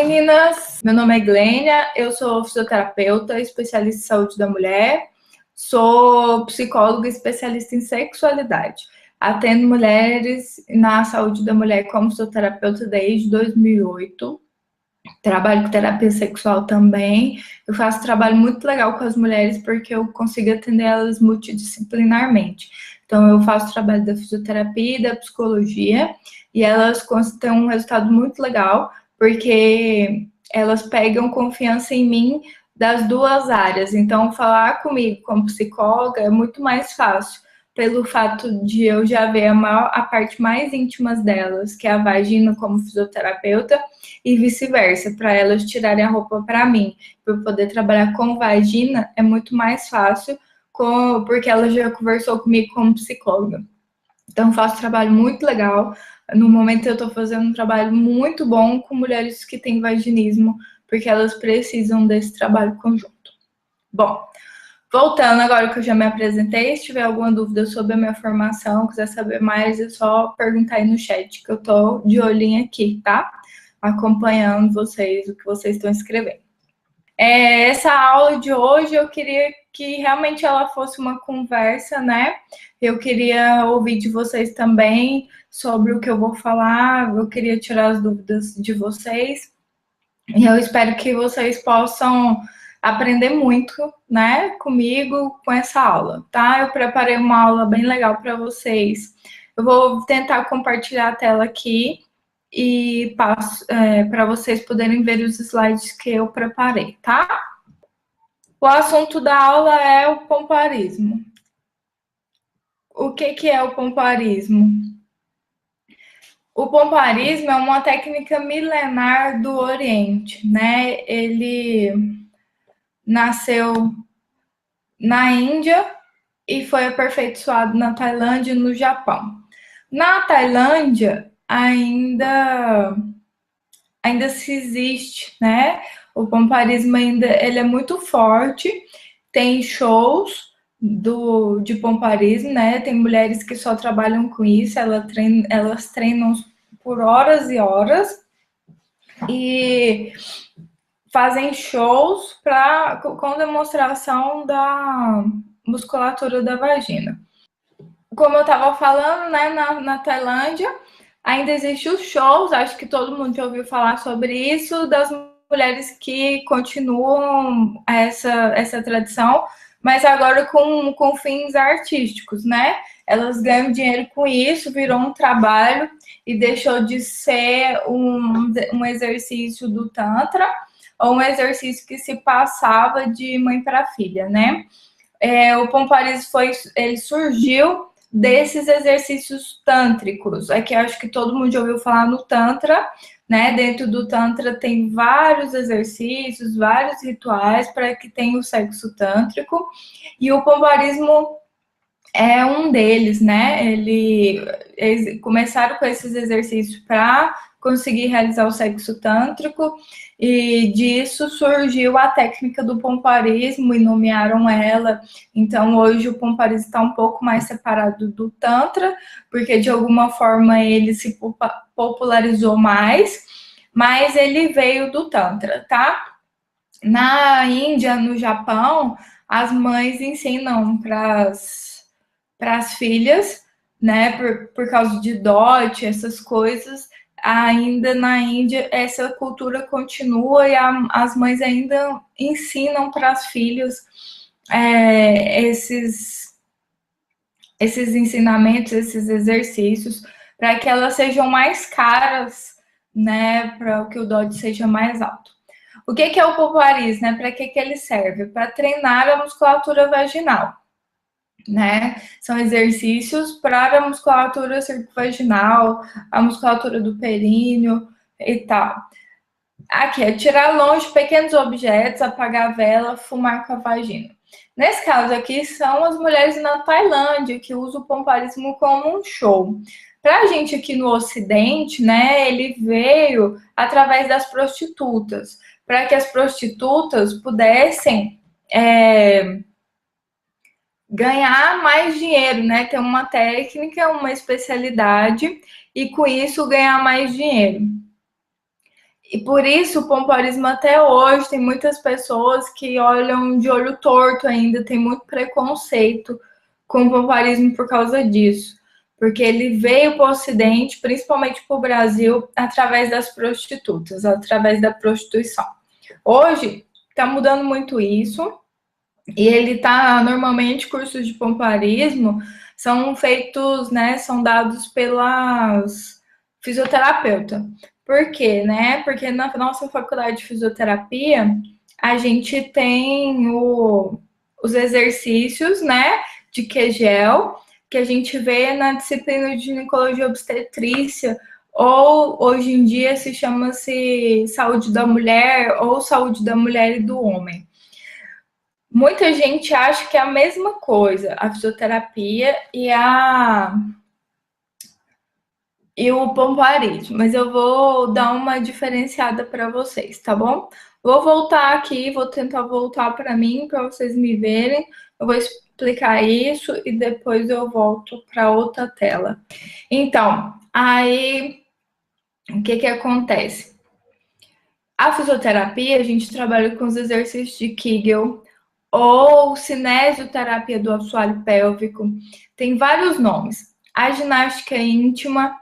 meninas! Meu nome é Glênia, eu sou fisioterapeuta, especialista em saúde da mulher, sou psicóloga especialista em sexualidade. Atendo mulheres na saúde da mulher como fisioterapeuta desde 2008. Trabalho com terapia sexual também. Eu faço trabalho muito legal com as mulheres porque eu consigo atender elas multidisciplinarmente. Então, eu faço trabalho da fisioterapia e da psicologia e elas têm um resultado muito legal porque elas pegam confiança em mim das duas áreas. Então, falar comigo como psicóloga é muito mais fácil pelo fato de eu já ver a parte mais íntima delas, que é a vagina, como fisioterapeuta, e vice-versa, para elas tirarem a roupa para mim. Por poder trabalhar com vagina é muito mais fácil, porque ela já conversou comigo como psicóloga. Então, faço trabalho muito legal. No momento, eu estou fazendo um trabalho muito bom com mulheres que têm vaginismo, porque elas precisam desse trabalho conjunto. Bom, voltando agora que eu já me apresentei, se tiver alguma dúvida sobre a minha formação, quiser saber mais, é só perguntar aí no chat, que eu tô de olhinho aqui, tá? Acompanhando vocês, o que vocês estão escrevendo. Essa aula de hoje, eu queria que realmente ela fosse uma conversa, né? Eu queria ouvir de vocês também sobre o que eu vou falar, eu queria tirar as dúvidas de vocês. E eu espero que vocês possam aprender muito, né, comigo, com essa aula, tá? Eu preparei uma aula bem legal para vocês. Eu vou tentar compartilhar a tela aqui e passo para vocês poderem ver os slides que eu preparei, tá? O assunto da aula é o pompoarismo. O que é o pompoarismo? O pompoarismo é uma técnica milenar do Oriente, né? Ele nasceu na Índia e foi aperfeiçoado na Tailândia e no Japão. Na Tailândia ainda se existe, né? O pompoarismo ainda ele é muito forte. Tem shows de pompoarismo, né? Tem mulheres que só trabalham com isso, elas treinam por horas e horas e fazem shows com demonstração da musculatura da vagina. Como eu estava falando, né, na Tailândia, ainda existem os shows, acho que todo mundo já ouviu falar sobre isso, das mulheres que continuam essa tradição, mas agora com fins artísticos, né? Elas ganham dinheiro com isso, virou um trabalho e deixou de ser um exercício do Tantra, ou um exercício que se passava de mãe para filha, né? O pompoarismo ele surgiu desses exercícios tântricos. Aqui acho que todo mundo já ouviu falar no Tantra, né? Dentro do Tantra tem vários exercícios, vários rituais para que tenha o sexo tântrico, e o pompoarismo é um deles, né? Eles começaram com esses exercícios para conseguir realizar o sexo tântrico, e disso surgiu a técnica do pompoarismo e nomearam ela. Então, hoje o pompoarismo está um pouco mais separado do Tantra, porque de alguma forma ele se popularizou mais, mas ele veio do Tantra, tá? Na Índia, no Japão, as mães ensinam para as filhas, né, por causa de dote, essas coisas. Ainda na Índia, essa cultura continua e as mães ainda ensinam para as filhas esses ensinamentos, esses exercícios, para que elas sejam mais caras, né, para que o dote seja mais alto. O que é o pompoarismo, né? Para que ele serve? Para treinar a musculatura vaginal, né? São exercícios para a musculatura circunvaginal, a musculatura do períneo e tal. Aqui é tirar longe pequenos objetos, apagar a vela, fumar com a vagina. Nesse caso aqui, são as mulheres na Tailândia que usam o pompoarismo como um show. Para a gente aqui no Ocidente, né, ele veio através das prostitutas, para que as prostitutas pudessem ganhar mais dinheiro, né? Ter uma técnica, uma especialidade e com isso ganhar mais dinheiro. E por isso o pompoarismo até hoje tem muitas pessoas que olham de olho torto ainda, tem muito preconceito com o pompoarismo por causa disso. Porque ele veio para o Ocidente, principalmente para o Brasil, através das prostitutas, através da prostituição. Hoje está mudando muito isso, e ele está, normalmente, cursos de pompoarismo são feitos, né, são dados pelas fisioterapeutas. Por quê, né? Porque na nossa faculdade de fisioterapia, a gente tem os exercícios, né, de Kegel, que a gente vê na disciplina de ginecologia obstetrícia, ou hoje em dia se chama-se saúde da mulher ou saúde da mulher e do homem. Muita gente acha que é a mesma coisa, a fisioterapia e o pompoarismo, mas eu vou dar uma diferenciada para vocês, tá bom? Vou voltar aqui, vou tentar voltar para mim, para vocês me verem. Eu vou explicar isso e depois eu volto para outra tela. Então, aí, o que acontece? A fisioterapia, a gente trabalha com os exercícios de Kegel, ou cinesioterapia do assoalho pélvico, tem vários nomes. A ginástica íntima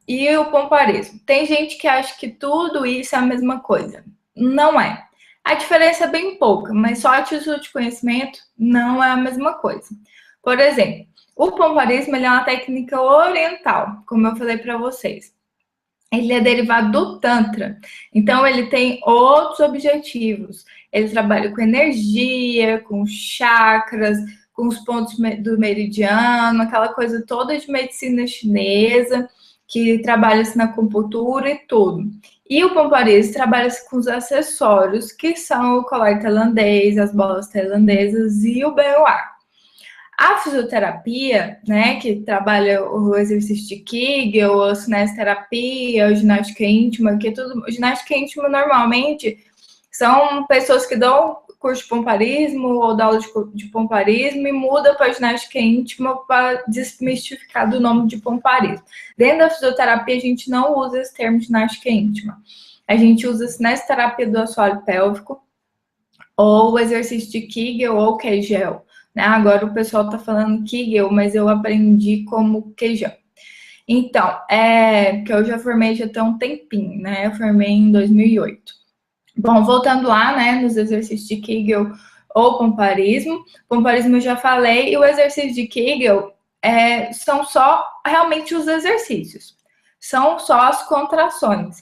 e o pompoarismo. Tem gente que acha que tudo isso é a mesma coisa. Não é. A diferença é bem pouca, mas só a título de conhecimento não é a mesma coisa. Por exemplo, o pompoarismo ele é uma técnica oriental, como eu falei para vocês. Ele é derivado do Tantra, então ele tem outros objetivos. Ele trabalha com energia, com chakras, com os pontos do meridiano, aquela coisa toda de medicina chinesa, que trabalha-se na acupuntura e tudo. E o pompoarismo trabalha-se com os acessórios, que são o colar tailandês, as bolas tailandesas e o banho-ar. A fisioterapia, né, que trabalha o exercício de Kegel, a cinesioterapia, a ginástica íntima, que é tudo. Ginástica íntima normalmente são pessoas que dão curso de pompoarismo ou dão aula de pompoarismo e mudam para ginástica íntima para desmistificar do nome de pompoarismo. Dentro da fisioterapia, a gente não usa esse termo de ginástica íntima. A gente usa a cinesioterapia do assoalho pélvico ou o exercício de Kegel ou Kegel. Né? Agora o pessoal está falando Kegel, mas eu aprendi como Kegel. Então, que eu já formei já tem um tempinho, né? Eu formei em 2008. Bom, voltando lá, né, nos exercícios de Kegel ou pompoarismo. Pompoarismo eu já falei, e o exercício de Kegel são só realmente os exercícios. São só as contrações.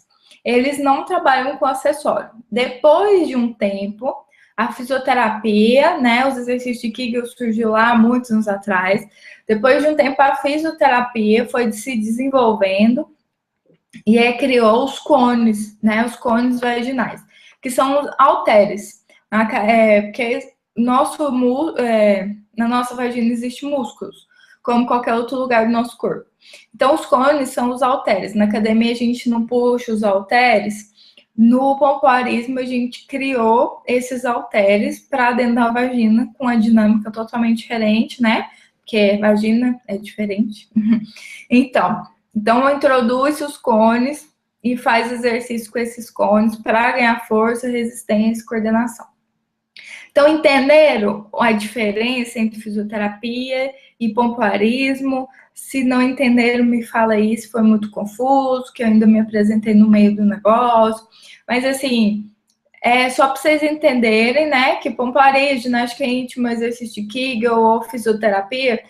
Eles não trabalham com acessório. Depois de um tempo, a fisioterapia, né, os exercícios de Kegel surgiu lá há muitos anos atrás. Depois de um tempo, a fisioterapia foi se desenvolvendo e criou os cones, né, os cones vaginais, que são os halteres, porque na nossa vagina existe músculos, como qualquer outro lugar do nosso corpo. Então, os cones são os halteres. Na academia, a gente não puxa os halteres. No pompoarismo, a gente criou esses halteres para dentro da vagina, com a dinâmica totalmente diferente, né? Porque vagina é diferente. Então, introduz os cones e faz exercício com esses cones para ganhar força, resistência e coordenação. Então, entenderam a diferença entre fisioterapia e pompoarismo? Se não entenderam, me fala aí se foi muito confuso, que eu ainda me apresentei no meio do negócio. Mas, assim, só para vocês entenderem, né, que pompoarismo, ginástica íntima, exercício de Kegel ou fisioterapia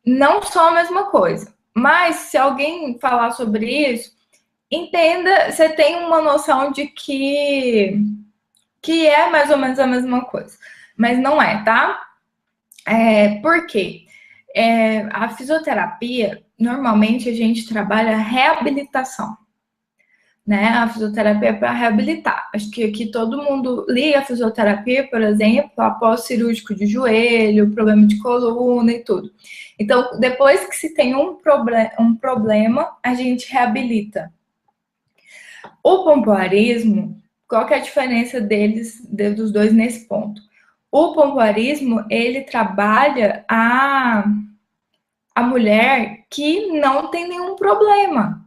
não são a mesma coisa. Mas, se alguém falar sobre isso, entenda, você tem uma noção de que é mais ou menos a mesma coisa. Mas não é, tá? Por quê? A fisioterapia, normalmente a gente trabalha reabilitação. Né? A fisioterapia é para reabilitar. Acho que aqui todo mundo liga a fisioterapia, por exemplo, após cirúrgico de joelho, problema de coluna e tudo. Então, depois que se tem um problema, a gente reabilita. O pompoarismo, qual que é a diferença dos dois nesse ponto? O pompoarismo, ele trabalha a mulher que não tem nenhum problema.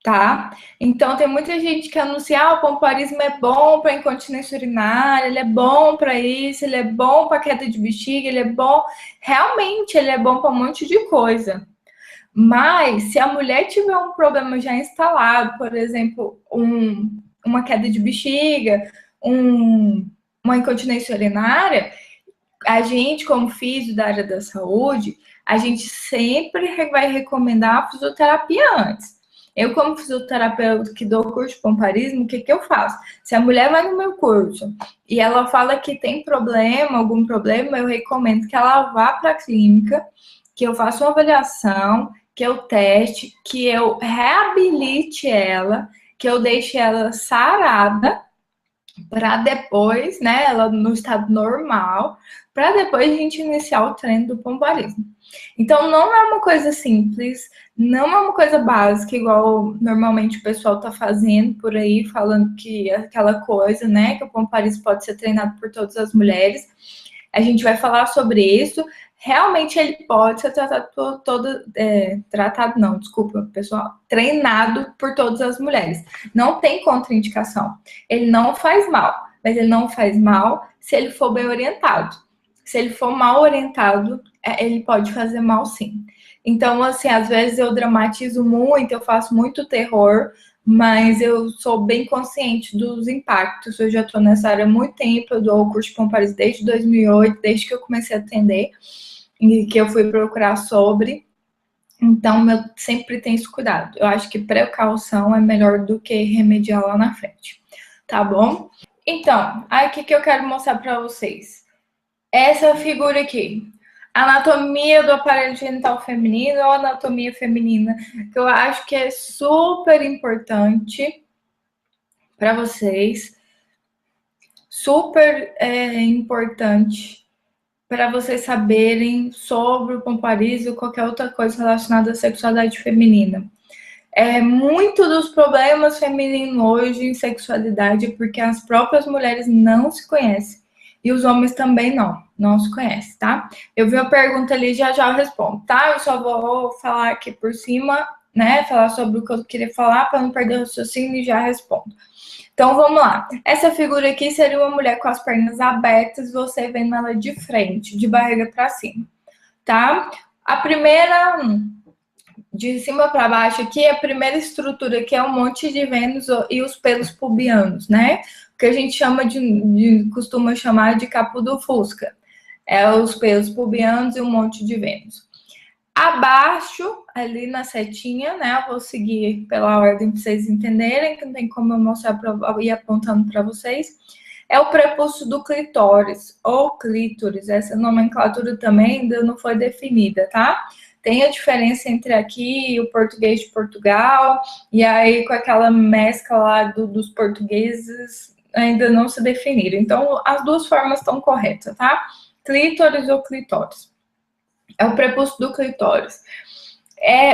tá? Então tem muita gente que anuncia, o pompoarismo é bom para incontinência urinária, ele é bom para isso, ele é bom para queda de bexiga, ele é bom, realmente ele é bom para um monte de coisa. Mas se a mulher tiver um problema já instalado, por exemplo, uma queda de bexiga, uma incontinência urinária, a gente, como físio da área da saúde, a gente sempre vai recomendar a fisioterapia antes. Eu, como fisioterapeuta que dou curso de pomparismo, o que eu faço? Se a mulher vai no meu curso e ela fala que tem problema, algum problema, eu recomendo que ela vá para a clínica, que eu faça uma avaliação, que eu teste, que eu reabilite ela, que eu deixe ela sarada, para depois, né, ela no estado normal, para depois a gente iniciar o treino do pompoarismo. Então, não é uma coisa simples, não é uma coisa básica, igual normalmente o pessoal está fazendo por aí, falando que é aquela coisa, né, que o pompoarismo pode ser treinado por todas as mulheres. A gente vai falar sobre isso. Realmente ele pode ser treinado por todas as mulheres. Não tem contraindicação. Ele não faz mal, mas ele não faz mal se ele for bem orientado. Se ele for mal orientado, ele pode fazer mal sim. Então, assim, às vezes eu dramatizo muito, eu faço muito terror, mas eu sou bem consciente dos impactos. Eu já estou nessa área há muito tempo, eu dou o curso de Pomparis desde 2008, desde que eu comecei a atender e que eu fui procurar sobre. Então, eu sempre tenho esse cuidado. Eu acho que precaução é melhor do que remediar lá na frente. Tá bom? Então, aí o que eu quero mostrar para vocês? Essa figura aqui. Anatomia do aparelho genital feminino ou anatomia feminina, que eu acho que é super importante para vocês. Super importante para vocês saberem sobre o pompoarismo ou qualquer outra coisa relacionada à sexualidade feminina. Muito dos problemas femininos hoje em sexualidade é porque as próprias mulheres não se conhecem. E os homens também não se conhecem, tá? Eu vi uma pergunta ali, já eu respondo, tá? Eu só vou falar aqui por cima, né? Falar sobre o que eu queria falar para não perder o raciocínio e já respondo. Então, vamos lá. Essa figura aqui seria uma mulher com as pernas abertas, você vendo ela de frente, de barriga para cima, tá? A primeira, de cima para baixo aqui, a primeira estrutura aqui é um monte de Vênus e os pelos pubianos, né? O que a gente chama costuma chamar de capo do Fusca. É os pelos pubianos e um monte de Vênus. Abaixo, ali na setinha, né? Eu vou seguir pela ordem para vocês entenderem, que não tem como eu mostrar ir apontando para vocês. É o prepúcio do clitóris, ou clítoris. Essa nomenclatura também ainda não foi definida, tá? Tem a diferença entre aqui e o português de Portugal, e aí com aquela mescla lá dos portugueses, ainda não se definiram. Então, as duas formas estão corretas, tá? Clítoris ou clitóris. É o prepúcio do clitóris.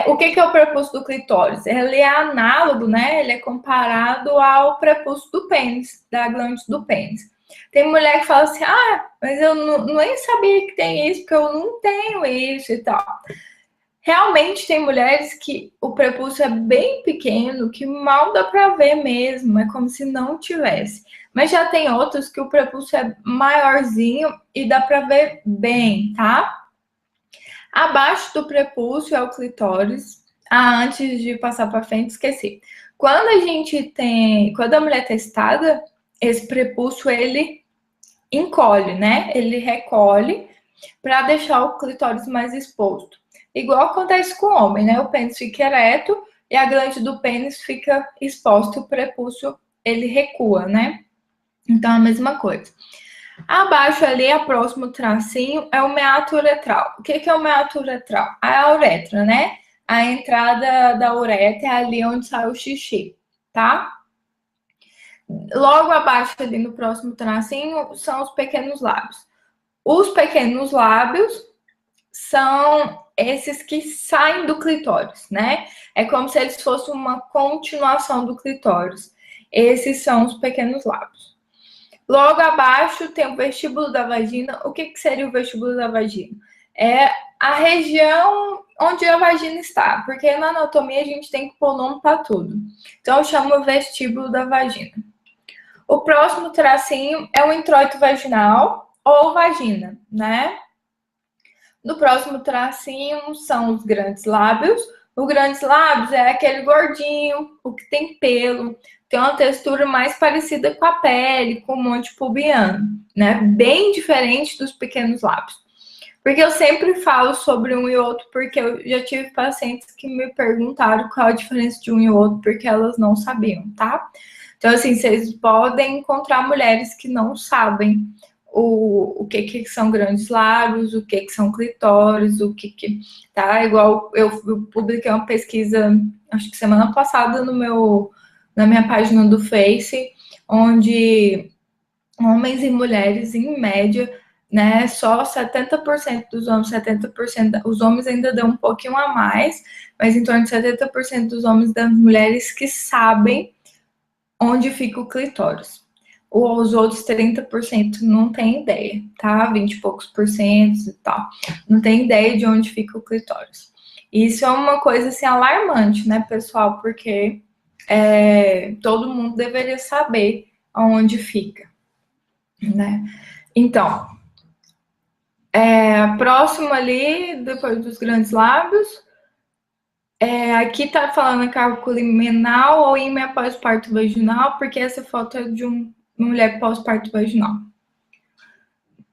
O que é o prepúcio do clitóris? Ele é análogo, né? Ele é comparado ao prepúcio do pênis, da glândula do pênis. Tem mulher que fala assim, mas eu nem sabia que tem isso, porque eu não tenho isso e tal. Realmente tem mulheres que o prepúcio é bem pequeno, que mal dá para ver mesmo, é como se não tivesse. Mas já tem outros que o prepúcio é maiorzinho e dá para ver bem, tá? Abaixo do prepúcio é o clitóris. Antes de passar para frente, esqueci. Quando a mulher é testada, esse prepúcio ele encolhe, né? Ele recolhe para deixar o clitóris mais exposto. Igual acontece com o homem, né? O pênis fica ereto e a glande do pênis fica exposta, o prepúcio ele recua, né? Então a mesma coisa. Abaixo ali, a próximo tracinho, é o meato uretral. O que é o meato uretral? A uretra, né? A entrada da uretra é ali onde sai o xixi, tá? Logo abaixo ali no próximo tracinho são os pequenos lábios. Os pequenos lábios são esses que saem do clitóris, né? É como se eles fossem uma continuação do clitóris. Esses são os pequenos lábios. Logo abaixo tem o vestíbulo da vagina. O que seria o vestíbulo da vagina? é a região onde a vagina está, porque na anatomia a gente tem que pôr nome para tudo. Então eu chamo vestíbulo da vagina. O próximo tracinho é o introito vaginal ou vagina, né? No próximo tracinho são os grandes lábios. O grandes lábios é aquele gordinho, o que tem pelo, tem uma textura mais parecida com a pele, com o monte pubiano, né? Bem diferente dos pequenos lábios. Porque eu sempre falo sobre um e outro, porque eu já tive pacientes que me perguntaram qual a diferença de um e outro, porque elas não sabiam, tá? Então, assim, vocês podem encontrar mulheres que não sabem o que são grandes lábios, o que são clitóris, tá? Igual eu publiquei uma pesquisa, acho que semana passada, na minha página do Face, onde homens e mulheres, em média, né, só 70% dos homens, 70%, os homens ainda dão um pouquinho a mais, mas em torno de 70% dos homens e das mulheres que sabem onde fica o clitóris. Os outros 30% não tem ideia, tá? 20 e poucos por cento e tal. Não tem ideia de onde fica o clitóris. Isso é uma coisa, assim, alarmante, né, pessoal? Porque todo mundo deveria saber onde fica, né? Então, próximo ali, depois dos grandes lábios, aqui tá falando cálculo imenal ou ímã pós-parto vaginal, porque essa foto é de uma mulher pós-parto vaginal.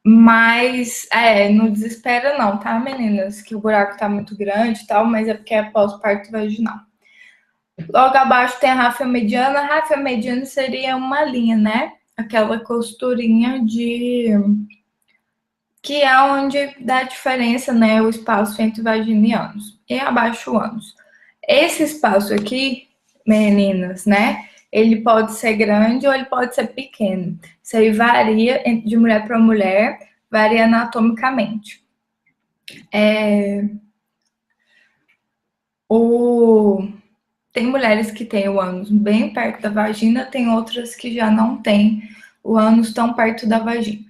Mas, não desespera não, tá, meninas? Que o buraco tá muito grande e tal, mas é porque é pós-parto vaginal. Logo abaixo tem a ráfia mediana. A ráfia mediana seria uma linha, né? Aquela costurinha que é onde dá a diferença, né? O espaço entre vagina e ânus. E abaixo o ânus. Esse espaço aqui, meninas, né? Ele pode ser grande ou ele pode ser pequeno. Isso aí varia de mulher para mulher, varia anatomicamente. Tem mulheres que têm o ânus bem perto da vagina, tem outras que já não têm o ânus tão perto da vagina.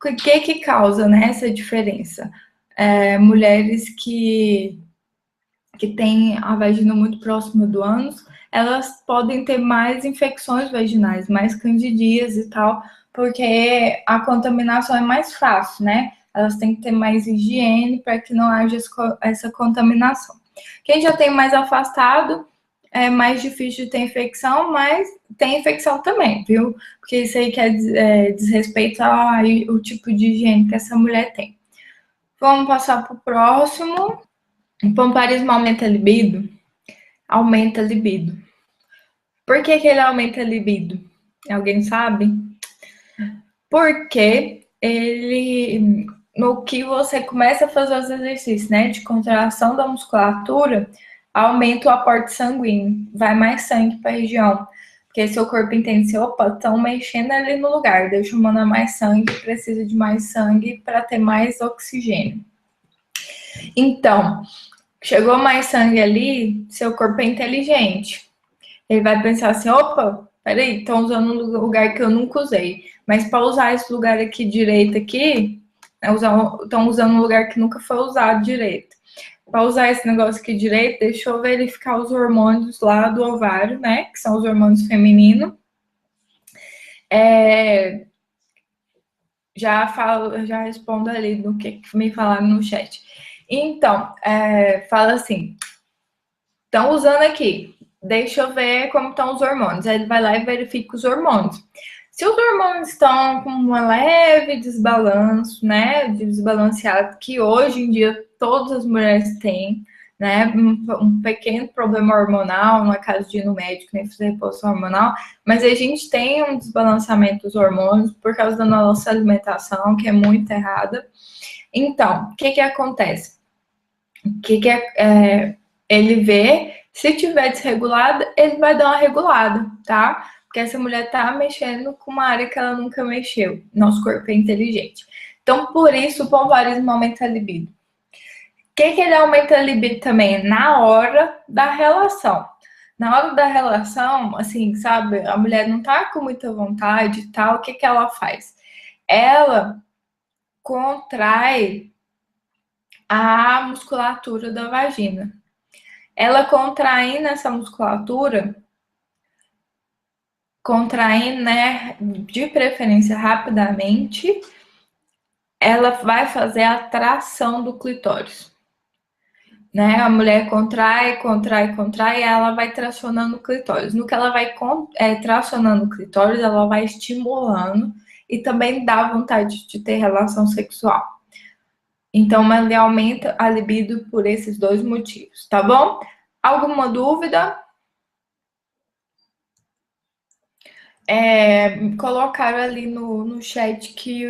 O que causa, né, essa diferença? Mulheres que têm a vagina muito próxima do ânus, elas podem ter mais infecções vaginais, mais candidias e tal, porque a contaminação é mais fácil, né? Elas têm que ter mais higiene para que não haja essa contaminação. Quem já tem mais afastado, é mais difícil de ter infecção, mas tem infecção também, viu? Porque isso aí diz respeito ao tipo de higiene que essa mulher tem. Vamos passar para o próximo. O pompoarismo aumenta a libido? Aumenta a libido. Por que ele aumenta a libido? Alguém sabe? Porque no que você começa a fazer os exercícios, né, de contração da musculatura, aumenta o aporte sanguíneo, vai mais sangue para a região. Porque seu corpo entende assim, opa, estão mexendo ali no lugar, deixa eu mandar mais sangue, precisa de mais sangue para ter mais oxigênio. Então, chegou mais sangue ali, seu corpo é inteligente. Ele vai pensar assim, opa, peraí, estão usando um lugar que eu nunca usei. Mas para usar esse lugar aqui direito aqui, estão usando um lugar que nunca foi usado direito. Para usar esse negócio aqui direito, deixa eu verificar os hormônios lá do ovário, né? Que são os hormônios femininos. Já respondo ali no que me falaram no chat. Então, fala assim, estão usando aqui, deixa eu ver como estão os hormônios. Aí ele vai lá e verifica os hormônios. Se os hormônios estão com uma leve desbalanço, né, desbalanceado, que hoje em dia todas as mulheres têm, né, um pequeno problema hormonal, não é caso de ir no médico nem fazer reposição hormonal, mas a gente tem um desbalanceamento dos hormônios por causa da nossa alimentação, que é muito errada. Então, o que acontece? Ele vê, se tiver desregulada, ele vai dar uma regulada, tá? Porque essa mulher tá mexendo com uma área que ela nunca mexeu. Nosso corpo é inteligente. Então, por isso, o pompoarismo aumenta a libido. O que ele aumenta a libido também? Na hora da relação. Na hora da relação, assim, sabe? A mulher não tá com muita vontade e tal. O que ela faz? Ela contrai a musculatura da vagina. Ela contraindo essa musculatura, contraindo, né, de preferência rapidamente, ela vai fazer a tração do clitóris. Né? A mulher contrai, contrai, contrai, e ela vai tracionando o clitóris. No que ela vai tracionando o clitóris, ela vai estimulando e também dá vontade de ter relação sexual. Então, ele aumenta a libido por esses dois motivos, tá bom? Alguma dúvida? Colocaram ali no chat que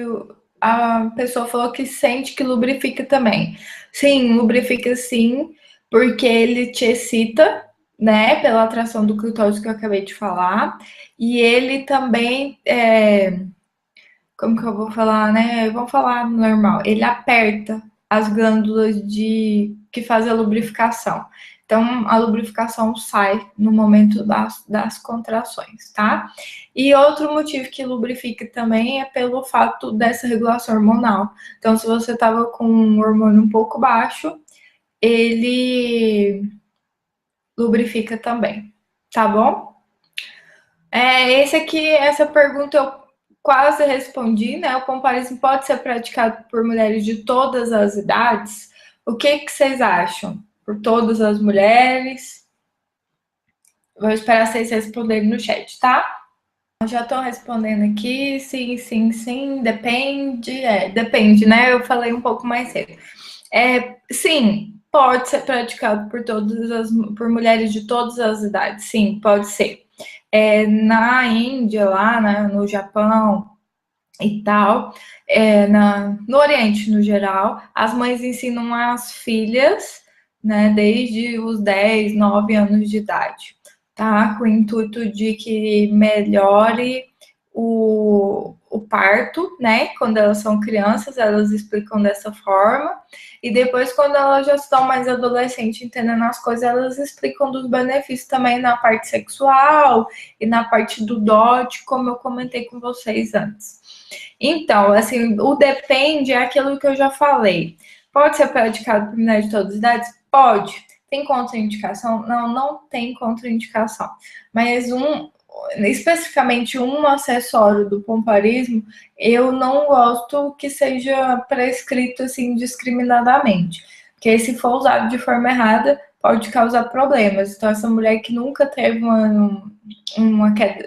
a pessoa falou que sente que lubrifica também. Sim, lubrifica sim, porque ele te excita, né, pela atração do clitóris que eu acabei de falar. E ele também, como que eu vou falar, né? Vamos falar normal. Ele aperta as glândulas que fazem a lubrificação. Então, a lubrificação sai no momento das contrações, tá? E outro motivo que lubrifica também é pelo fato dessa regulação hormonal. Então, se você estava com um hormônio um pouco baixo, ele lubrifica também, tá bom? Essa pergunta eu quase respondi, né? O pompoarismo pode ser praticado por mulheres de todas as idades? O que vocês acham? Por todas as mulheres? Vou esperar vocês responderem no chat, tá? Eu já estou respondendo aqui, sim, sim, sim, depende, depende, né? Eu falei um pouco mais cedo. Sim, pode ser praticado por mulheres de todas as idades, sim, pode ser. Na Índia, lá, né, no Japão e tal, no Oriente no geral, as mães ensinam as filhas, né, desde os 10, 9 anos de idade, tá? Com o intuito de que melhore o parto, né? Quando elas são crianças, elas explicam dessa forma. E depois, quando elas já estão mais adolescentes, entendendo as coisas, elas explicam dos benefícios também na parte sexual e na parte do dote, como eu comentei com vocês antes. Então, assim, o depende é aquilo que eu já falei. Pode ser praticado por mulheres de todas as idades? Pode. Tem contraindicação? Não, não tem contraindicação. Mas especificamente um acessório do pompoarismo, eu não gosto que seja prescrito assim discriminadamente. Porque se for usado de forma errada, pode causar problemas. Então, essa mulher que nunca teve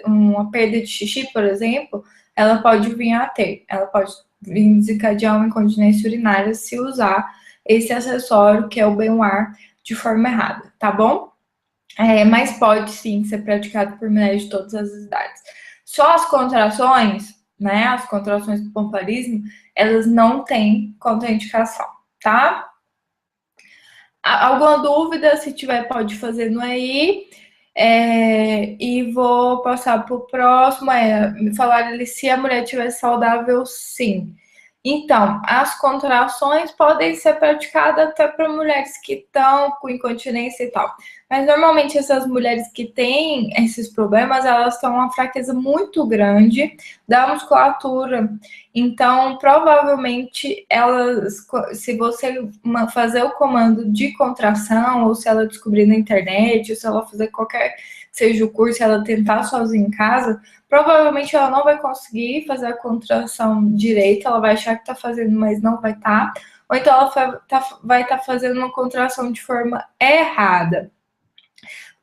uma perda de xixi, por exemplo, ela pode vir a ter. Ela pode vir desencadear uma incontinência urinária se usar esse acessório, que é o baignoire, de forma errada, tá bom? Mas pode sim ser praticado por mulheres de todas as idades. Só as contrações, né? As contrações do pompoarismo, elas não têm contraindicação, tá? Alguma dúvida? Se tiver, pode fazer no aí. E vou passar para o próximo. Me falaram ali se a mulher estiver saudável, sim. Então, as contrações podem ser praticadas até para mulheres que estão com incontinência e tal. Mas normalmente essas mulheres que têm esses problemas, elas têm uma fraqueza muito grande da musculatura. Então, provavelmente, se você fazer o comando de contração, ou se ela descobrir na internet, ou se ela fazer qualquer seja o curso, ela tentar sozinha em casa, provavelmente ela não vai conseguir fazer a contração direita, ela vai achar que tá fazendo, mas não vai estar. Ou então ela vai estar fazendo uma contração de forma errada.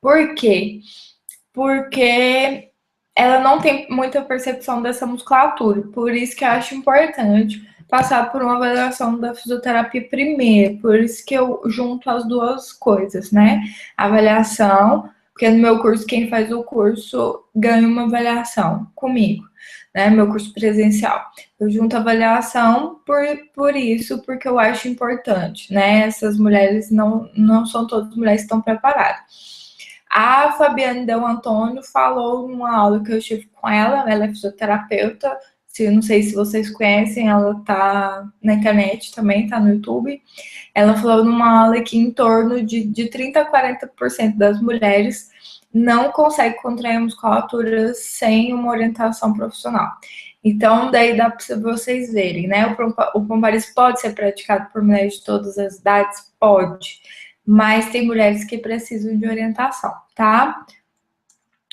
Por quê? Porque ela não tem muita percepção dessa musculatura. Por isso que eu acho importante passar por uma avaliação da fisioterapia primeiro. Por isso que eu junto as duas coisas, né? Avaliação, porque no meu curso, quem faz o curso ganha uma avaliação comigo, né? Meu curso presencial. Eu junto a avaliação por isso, porque eu acho importante, né? Essas mulheres não são todas mulheres que estão preparadas. A Fabiane Del Antônio falou numa aula que eu tive com ela é fisioterapeuta, não sei se vocês conhecem, ela tá na internet também, tá no YouTube. Ela falou numa aula que em torno de 30% a 40% das mulheres não consegue contrair musculatura sem uma orientação profissional. Então, daí dá para vocês verem, né? O pompoarismo pode ser praticado por mulheres de todas as idades? Pode. Mas tem mulheres que precisam de orientação, tá?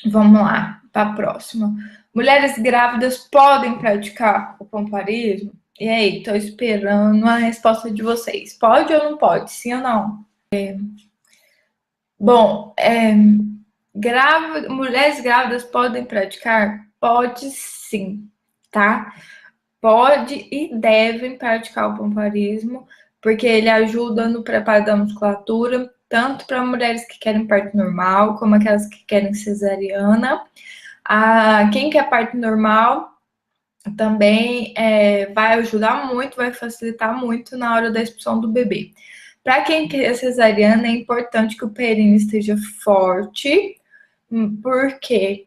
Vamos lá, para a próxima. Mulheres grávidas podem praticar o pompoarismo? E aí, estou esperando a resposta de vocês. Pode ou não pode? Sim ou não? Bom, mulheres grávidas podem praticar? Pode sim, tá? Pode e devem praticar o pompoarismo, porque ele ajuda no preparo da musculatura, tanto para mulheres que querem parto normal, como aquelas que querem cesariana. Quem quer parto normal também vai ajudar muito, vai facilitar muito na hora da expulsão do bebê. Para quem quer cesariana, é importante que o períneo esteja forte. Por quê?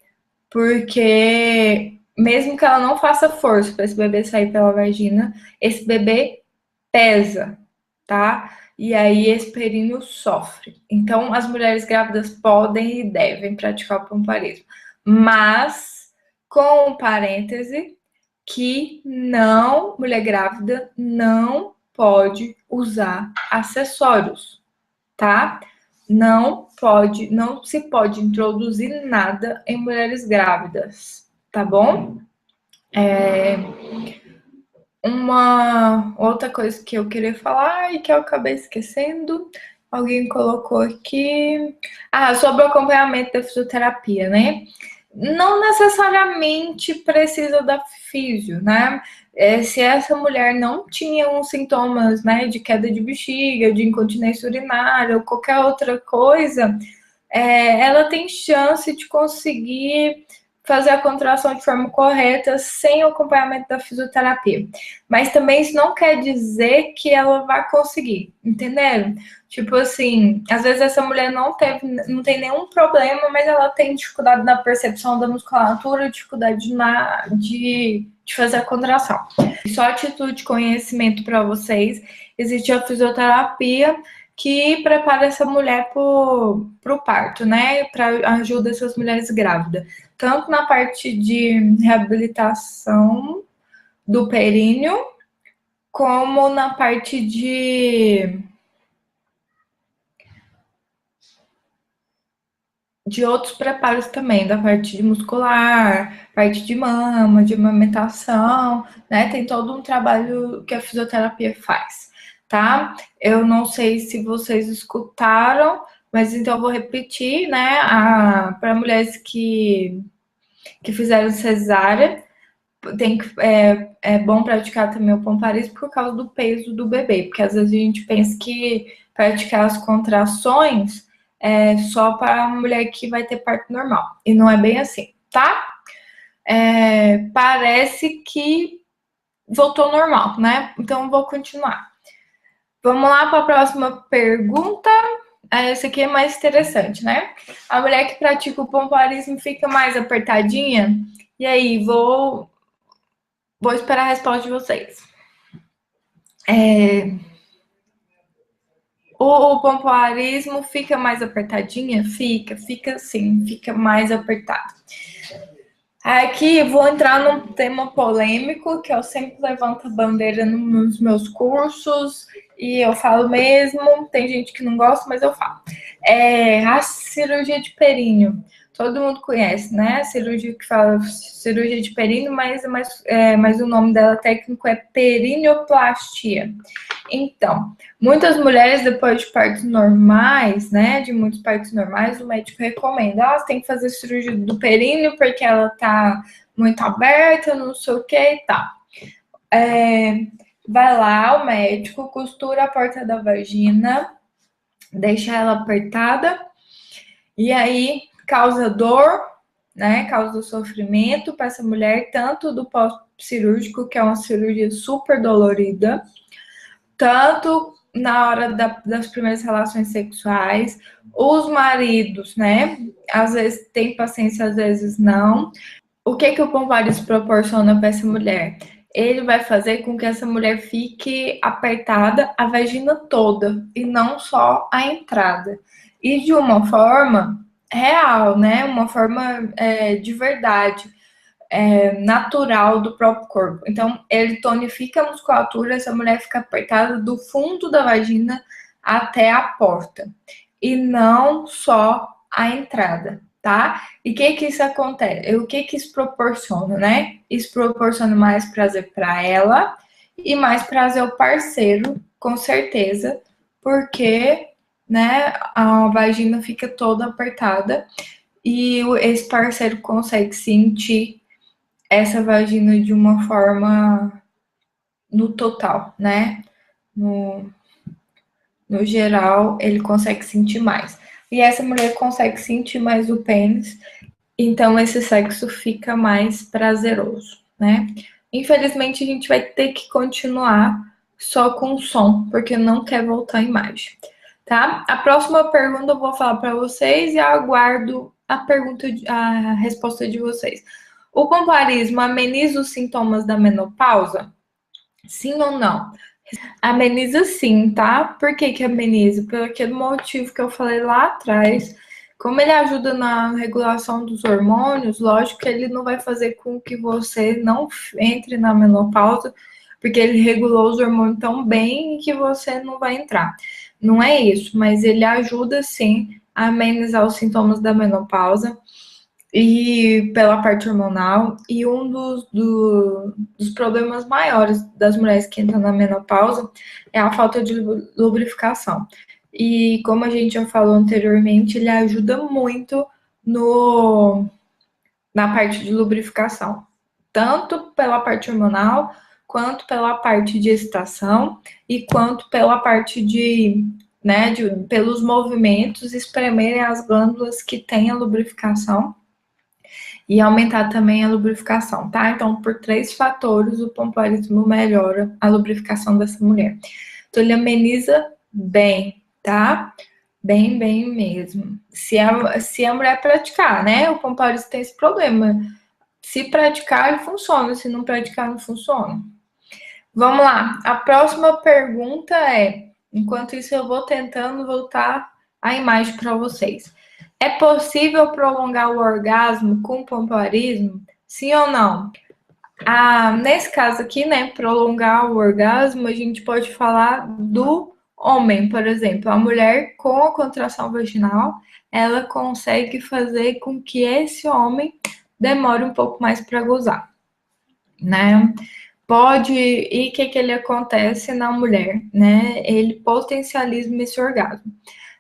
Porque mesmo que ela não faça força para esse bebê sair pela vagina, esse bebê pesa, tá? E aí esse períneo sofre. Então, as mulheres grávidas podem e devem praticar o pompoarismo, mas com um parêntese que não, mulher grávida não pode usar acessórios, tá? Não se pode introduzir nada em mulheres grávidas, tá bom? Uma outra coisa que eu queria falar e que eu acabei esquecendo, alguém colocou aqui. Sobre o acompanhamento da fisioterapia, né? Não necessariamente precisa da físio, né? Se essa mulher não tinha uns sintomas, né, de queda de bexiga, de incontinência urinária ou qualquer outra coisa, ela tem chance de conseguir fazer a contração de forma correta sem o acompanhamento da fisioterapia. Mas também isso não quer dizer que ela vai conseguir, entenderam? Tipo assim, às vezes essa mulher não tem nenhum problema, mas ela tem dificuldade na percepção da musculatura, dificuldade de fazer a contração. Só atitude e conhecimento para vocês. Existe a fisioterapia que prepara essa mulher para o parto, né? Para ajuda essas mulheres grávidas. Tanto na parte de reabilitação do períneo, como na parte de outros preparos também, da parte de muscular, parte de mama, de amamentação, né? Tem todo um trabalho que a fisioterapia faz, tá? Eu não sei se vocês escutaram, mas então eu vou repetir, né? Para mulheres que fizeram cesárea, é bom praticar também o pompoarismo por causa do peso do bebê, porque às vezes a gente pensa que praticar as contrações é só para a mulher que vai ter parto normal, e não é bem assim, tá? Parece que voltou normal, né? Então vou continuar. Vamos lá para a próxima pergunta. Essa aqui é mais interessante, né? A mulher que pratica o pompoarismo fica mais apertadinha? E aí, vou esperar a resposta de vocês. O pompoarismo fica mais apertadinha? Fica sim, fica mais apertado. Aqui vou entrar num tema polêmico, que eu sempre levanto a bandeira nos meus cursos, e eu falo mesmo, tem gente que não gosta, mas eu falo. A cirurgia de períneo. Todo mundo conhece, né? A cirurgia que fala cirurgia de períneo, mas o nome dela técnico é perineoplastia. Então, muitas mulheres, depois de partos normais, né, de muitos partos normais, o médico recomenda, você tem que fazer cirurgia do períneo porque ela tá muito aberta, não sei o que e tal. Vai lá, o médico costura a porta da vagina, deixa ela apertada, e aí causa dor, né, causa sofrimento para essa mulher, tanto do pós-cirúrgico, que é uma cirurgia super dolorida, tanto na hora das primeiras relações sexuais, os maridos, né? Às vezes tem paciência, às vezes não. O que o pompoarismo proporciona para essa mulher? Ele vai fazer com que essa mulher fique apertada a vagina toda e não só a entrada. E de uma forma real, né? Uma forma de verdade. natural do próprio corpo. Então, ele tonifica a musculatura, essa mulher fica apertada do fundo da vagina até a porta. E não só a entrada, tá? E o que isso acontece? O que isso proporciona, né? Isso proporciona mais prazer para ela e mais prazer ao parceiro, com certeza, porque, né, a vagina fica toda apertada e esse parceiro consegue sentir essa vagina de uma forma no total, né? No geral, ele consegue sentir mais. E essa mulher consegue sentir mais o pênis, então esse sexo fica mais prazeroso, né? Infelizmente, a gente vai ter que continuar só com som, porque não quer voltar a imagem, tá? A próxima pergunta eu vou falar para vocês e aguardo a resposta de vocês. O pompoarismo ameniza os sintomas da menopausa? Sim ou não? Ameniza sim, tá? Por que que ameniza? Por aquele motivo que eu falei lá atrás. Como ele ajuda na regulação dos hormônios, lógico que ele não vai fazer com que você não entre na menopausa, porque ele regulou os hormônios tão bem que você não vai entrar. Não é isso, mas ele ajuda sim a amenizar os sintomas da menopausa e pela parte hormonal. E um dos problemas maiores das mulheres que entram na menopausa é a falta de lubrificação. E como a gente já falou anteriormente, ele ajuda muito na parte de lubrificação, tanto pela parte hormonal, quanto pela parte de excitação e quanto pela parte pelos movimentos espremerem as glândulas que têm a lubrificação e aumentar também a lubrificação, tá? Então, por 3 fatores, o pompoarismo melhora a lubrificação dessa mulher. Então, ele ameniza bem, tá? Bem, bem mesmo. Se a mulher praticar, né? O pompoarismo tem esse problema. Se praticar, ele funciona. Se não praticar, não funciona. Vamos lá. A próxima pergunta é: enquanto isso, eu vou tentando voltar a imagem para vocês. É possível prolongar o orgasmo com pompoarismo? Sim ou não? Nesse caso aqui, né, prolongar o orgasmo, a gente pode falar do homem, por exemplo. A mulher com a contração vaginal, ela consegue fazer com que esse homem demore um pouco mais para gozar, né? E o que ele acontece na mulher, né? Ele potencializa esse orgasmo.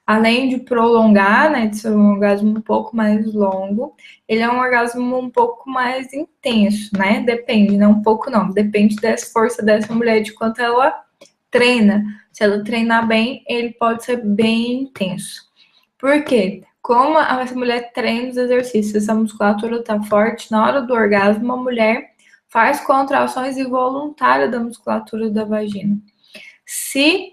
Além de prolongar, né, de ser um orgasmo um pouco mais longo, ele é um orgasmo um pouco mais intenso, né? Depende, não um pouco não, depende da força dessa mulher, de quanto ela treina. Se ela treinar bem, ele pode ser bem intenso. Por quê? Como essa mulher treina os exercícios, essa musculatura tá forte, na hora do orgasmo, a mulher faz contrações involuntárias da musculatura da vagina. Se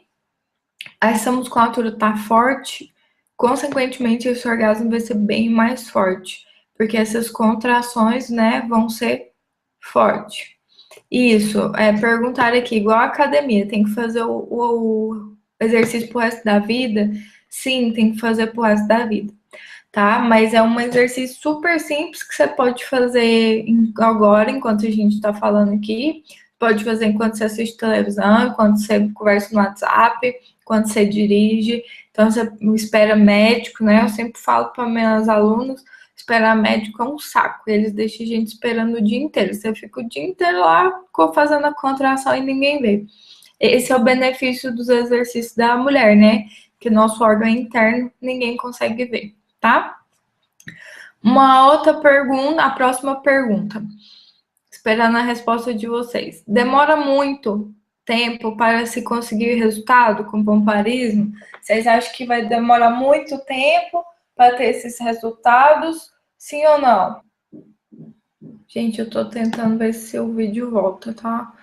essa musculatura tá forte, consequentemente esse orgasmo vai ser bem mais forte, porque essas contrações, né, vão ser fortes. Isso, perguntar aqui, igual a academia, tem que fazer o exercício pro resto da vida? Sim, tem que fazer pro resto da vida, tá? Mas é um exercício super simples que você pode fazer agora, enquanto a gente tá falando aqui, pode fazer enquanto você assiste televisão, enquanto você conversa no WhatsApp, quando você dirige, então você espera médico, né? Eu sempre falo para meus alunos, esperar médico é um saco, eles deixam a gente esperando o dia inteiro, você fica o dia inteiro lá fazendo a contração e ninguém vê. Esse é o benefício dos exercícios da mulher, né? Que nosso órgão interno ninguém consegue ver, tá? Uma outra pergunta, a próxima pergunta, esperando a resposta de vocês. Demora muito tempo para se conseguir resultado com pompoarismo? Vocês acham que vai demorar muito tempo para ter esses resultados? Sim ou não? Gente, eu tô tentando ver se o vídeo volta, tá?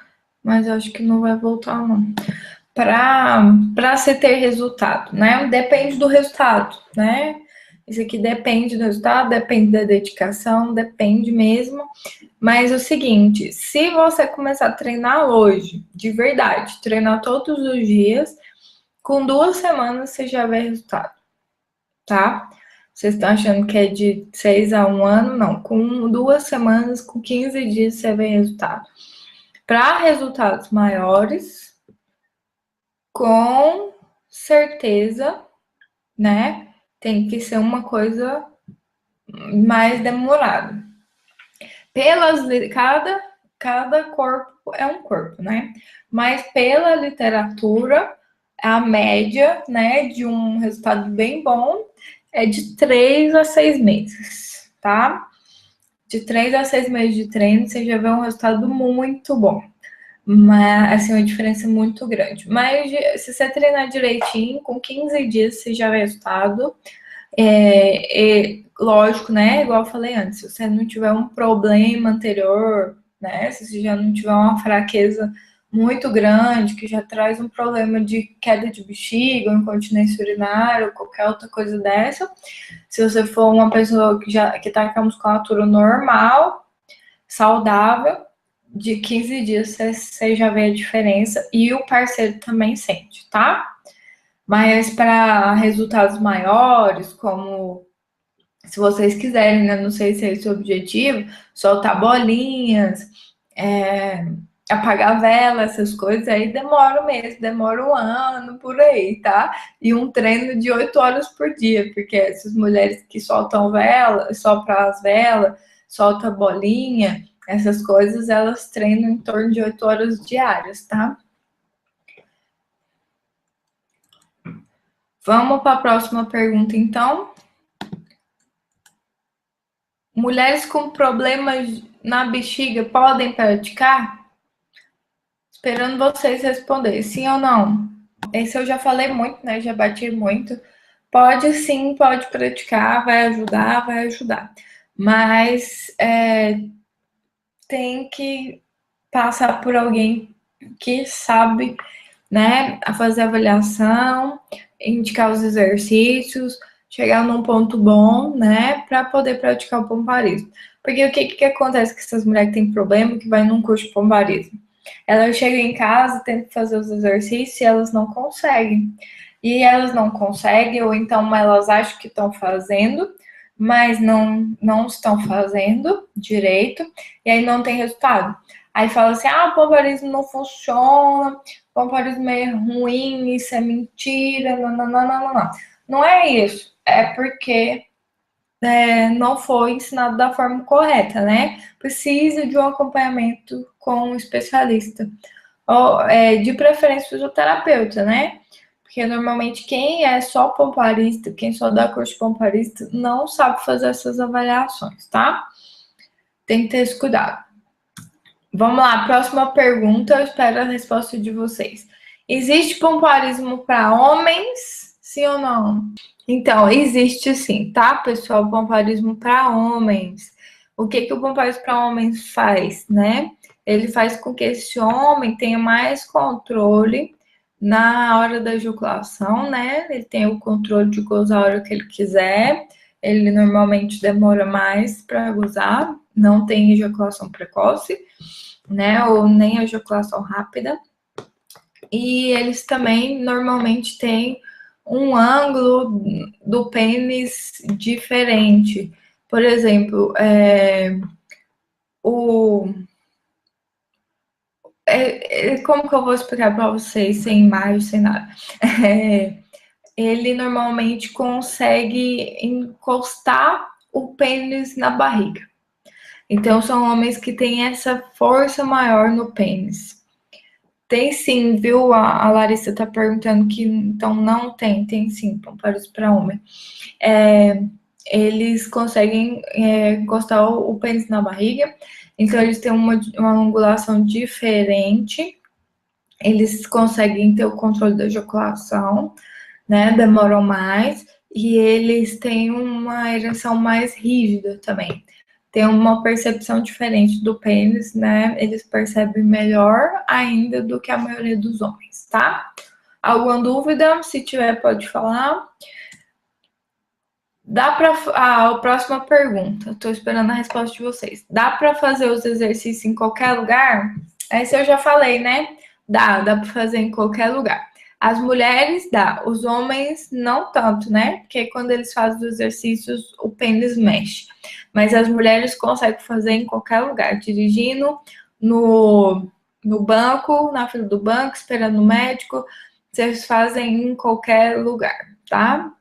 Mas acho que não vai voltar, não. Para se ter resultado, né? Depende do resultado, né? Isso aqui depende do resultado, depende da dedicação, depende mesmo. Mas é o seguinte, se você começar a treinar hoje, de verdade, treinar todos os dias, com 2 semanas você já vê resultado, tá? Vocês estão achando que é de 6 a 1 ano? Não, com 2 semanas, com 15 dias você vê resultado. Para resultados maiores, com certeza, né? Tem que ser uma coisa mais demorada. Cada corpo é um corpo, né? Mas pela literatura, a média, né, de um resultado bem bom é de 3 a 6 meses, tá? De 3 a 6 meses de treino, você já vê um resultado muito bom. Mas, assim, uma diferença muito grande. Mas se você treinar direitinho, com 15 dias você já vê resultado. Lógico, né? Igual eu falei antes, se você não tiver um problema anterior, né? Se você já não tiver uma fraqueza muito grande, que já traz um problema de queda de bexiga, incontinência urinária, ou qualquer outra coisa dessa. Se você for uma pessoa que tá com a musculatura normal, saudável, de 15 dias você já vê a diferença e o parceiro também sente, tá? Mas para resultados maiores, como se vocês quiserem, né? Não sei se é esse o objetivo, soltar bolinhas, apagar vela, essas coisas, aí demora um mês, demora um ano, por aí, tá? E um treino de 8 horas por dia, porque essas mulheres que soltam vela, sopram as velas, soltam bolinha, essas coisas, elas treinam em torno de 8 horas diárias, tá? Vamos para a próxima pergunta, então. Mulheres com problemas na bexiga podem praticar? Esperando vocês responderem, sim ou não. Esse eu já falei muito, né? Já bati muito. Pode sim, pode praticar, vai ajudar, vai ajudar. Mas tem que passar por alguém que sabe, né, a fazer avaliação, indicar os exercícios, chegar num ponto bom, né, para poder praticar o pompoarismo. Porque o que acontece com essas mulheres que têm problema, que vai num curso de pompoarismo? Elas chegam em casa, tentam fazer os exercícios e elas não conseguem. E elas não conseguem, ou então elas acham que estão fazendo, mas não estão fazendo direito, e aí não tem resultado. Aí fala assim, o pompoarismo não funciona, o pompoarismo é ruim, isso é mentira, não. Não é isso, é porque não foi ensinado da forma correta, né? Precisa de um acompanhamento com um especialista, ou de preferência fisioterapeuta, né? Porque normalmente quem é só pompoarista, quem só dá curso de pompoarista, não sabe fazer essas avaliações, tá? Tem que ter esse cuidado. Vamos lá, próxima pergunta, eu espero a resposta de vocês. Existe pompoarismo para homens? Sim ou não? Então, existe sim, tá, pessoal? Pompoarismo para homens. O que o pompoarismo para homens faz, né? Ele faz com que esse homem tenha mais controle na hora da ejaculação, né? Ele tem o controle de gozar a hora que ele quiser. Ele normalmente demora mais para gozar, não tem ejaculação precoce, né? Ou nem ejaculação rápida. E eles também normalmente têm um ângulo do pênis diferente. Por exemplo, como que eu vou explicar para vocês sem imagem, sem nada? Ele normalmente consegue encostar o pênis na barriga. Então, são homens que têm essa força maior no pênis. Tem sim, viu? A Larissa tá perguntando que então não tem. Tem sim, pompoarismo para homem. Eles conseguem encostar o pênis na barriga, então eles têm uma angulação diferente, eles conseguem ter o controle da ejaculação, né? Demoram mais, e eles têm uma ereção mais rígida também. Tem uma percepção diferente do pênis, né? Eles percebem melhor ainda do que a maioria dos homens, tá? Alguma dúvida? Se tiver, pode falar. Dá para a próxima pergunta. Estou esperando a resposta de vocês. Dá para fazer os exercícios em qualquer lugar? Esse eu já falei, né? Dá para fazer em qualquer lugar. As mulheres dá, os homens não tanto, né? Porque quando eles fazem os exercícios, o pênis mexe. Mas as mulheres conseguem fazer em qualquer lugar, dirigindo, no banco, na fila do banco, esperando o médico. Vocês fazem em qualquer lugar, tá?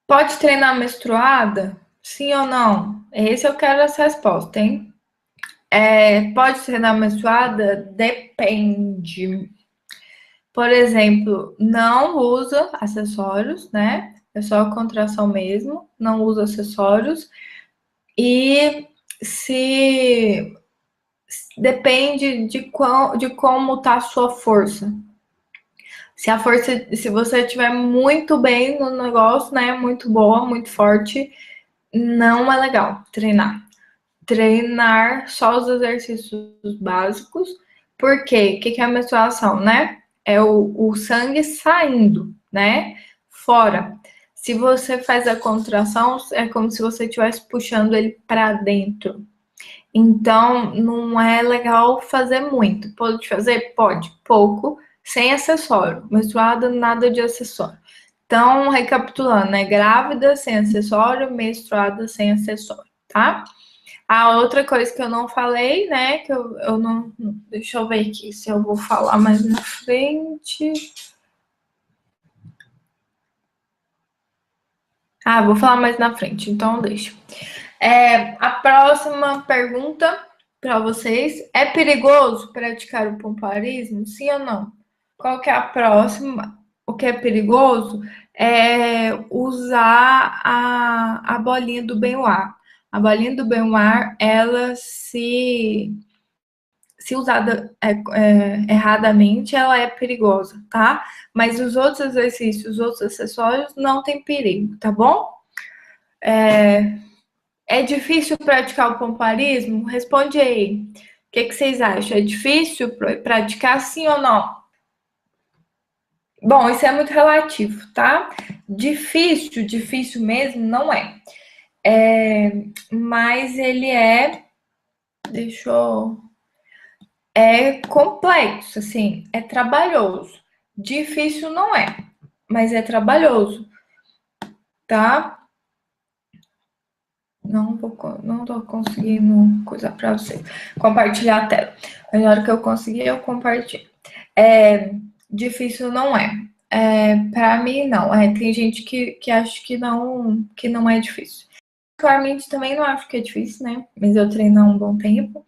Pode treinar menstruada? Sim ou não? Esse eu quero essa resposta, hein? Pode treinar menstruada? Depende. Por exemplo, não usa acessórios, né? É só contração mesmo, não usa acessórios. E se depende de como tá a sua força. Se a força, se você estiver muito bem no negócio, né? Muito boa, muito forte, não é legal treinar. Treinar só os exercícios básicos. Por quê? O que é a menstruação, né? É o sangue saindo, né? Fora. Se você faz a contração, é como se você estivesse puxando ele para dentro. Então, não é legal fazer muito. Pode fazer? Pode. Pouco, sem acessório. Menstruada, nada de acessório. Então, recapitulando, né? Grávida sem acessório, menstruada sem acessório, tá? A outra coisa que eu não falei, né? Que eu não. Deixa eu ver aqui se eu vou falar mais na frente. Ah, vou falar mais na frente, então deixa. A próxima pergunta para vocês: é perigoso praticar o pompoarismo? Sim ou não? Qual que é a próxima? O que é perigoso é usar a bolinha do bem-ar. A bolinha do bem-ar, ela se usada erradamente, ela é perigosa, tá? Mas os outros exercícios, os outros acessórios não tem perigo, tá bom? É difícil praticar o pompoarismo? Responde aí. O que vocês acham? É difícil praticar sim ou não? Bom, isso é muito relativo, tá? Difícil, difícil mesmo, não é. Mas ele é. Deixa eu. É complexo, assim, é trabalhoso. Difícil não é, mas é trabalhoso, tá? Não tô conseguindo coisa para vocês. Compartilhar a tela. Mas na hora que eu conseguir, eu compartilho. Difícil não é. Para mim, não. Tem gente que acha que não é difícil. Claramente também não acho que é difícil, né? Mas eu treino há um bom tempo.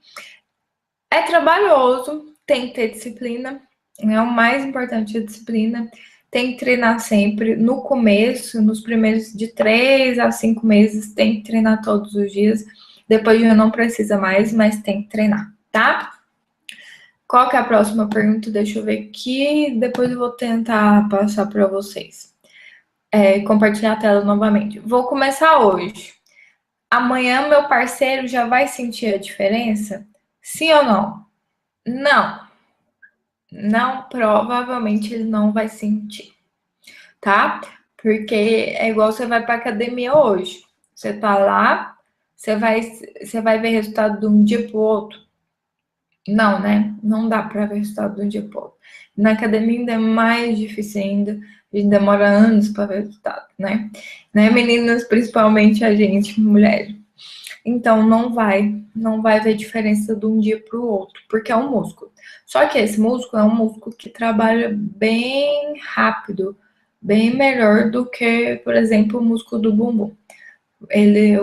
É trabalhoso, tem que ter disciplina. É o mais importante a disciplina. Tem que treinar sempre. No começo, nos primeiros de 3 a 5 meses, tem que treinar todos os dias. Depois já não precisa mais, mas tem que treinar, tá? Qual que é a próxima pergunta? Deixa eu ver aqui. Depois eu vou tentar passar para vocês. Compartilhar a tela novamente. Vou começar hoje. Amanhã meu parceiro já vai sentir a diferença? Sim ou não? Não. Não, provavelmente ele não vai sentir, tá? Porque é igual você vai para academia hoje. Você tá lá, você vai ver resultado de um dia pro outro. Não, né? Não dá para ver resultado de um dia pro outro. Na academia ainda é mais difícil ainda. A gente demora anos para ver resultado, né? Meninas, principalmente a gente, mulher. Então não vai ver diferença de um dia para o outro, porque é um músculo. Só que esse músculo é um músculo que trabalha bem rápido, bem melhor do que, por exemplo, o músculo do bumbum.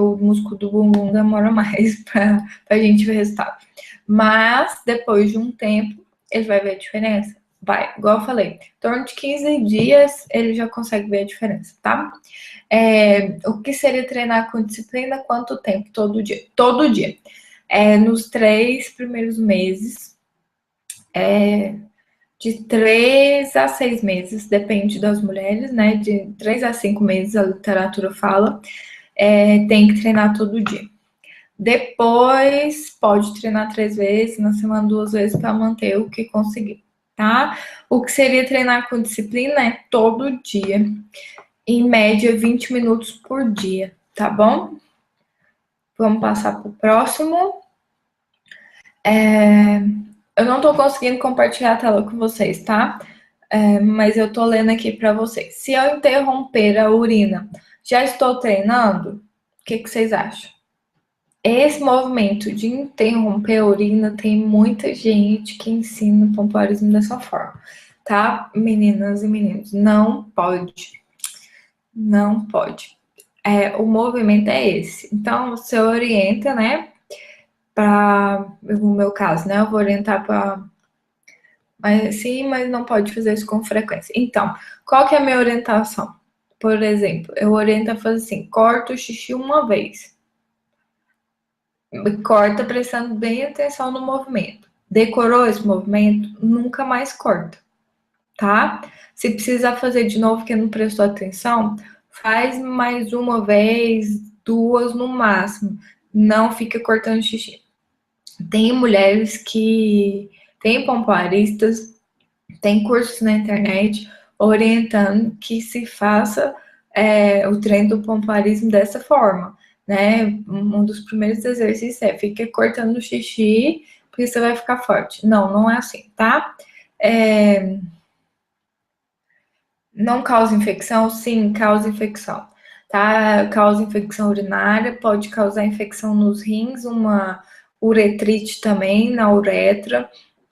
O músculo do bumbum demora mais para a gente ver resultado. Mas depois de um tempo, ele vai ver a diferença. Vai, igual eu falei, em torno de 15 dias ele já consegue ver a diferença, tá? O que seria treinar com disciplina? Quanto tempo? Todo dia. Todo dia. Nos 3 primeiros meses, de 3 a 6 meses, depende das mulheres, né? De 3 a 5 meses, a literatura fala, tem que treinar todo dia. Depois, pode treinar 3 vezes na semana, 2 vezes, para manter o que conseguir, tá? O que seria treinar com disciplina é todo dia. Em média, 20 minutos por dia, tá bom? Vamos passar para o próximo. Eu não tô conseguindo compartilhar a tela com vocês, tá? mas eu tô lendo aqui para vocês. Se eu interromper a urina, já estou treinando? O que vocês acham? Esse movimento de interromper a urina tem muita gente que ensina o pompoarismo dessa forma, tá? Meninas e meninos, não pode. Não pode. O movimento é esse. Então, você orienta, né? No meu caso, né? Eu vou orientar para. Mas sim, mas não pode fazer isso com frequência. Então, qual que é a minha orientação? Por exemplo, eu oriento a fazer assim: corta o xixi uma vez. Corta prestando bem atenção no movimento. Decorou esse movimento? Nunca mais corta, tá? Se precisar fazer de novo que não prestou atenção, faz mais uma vez, duas no máximo. Não fica cortando xixi. Tem mulheres que tem pompoaristas, tem cursos na internet orientando que se faça o treino do pompoarismo dessa forma, né? Um dos primeiros exercícios fica cortando o xixi, porque você vai ficar forte. Não, não é assim, tá? Não causa infecção? Sim, causa infecção, tá? Causa infecção urinária, pode causar infecção nos rins, uma uretrite também na uretra,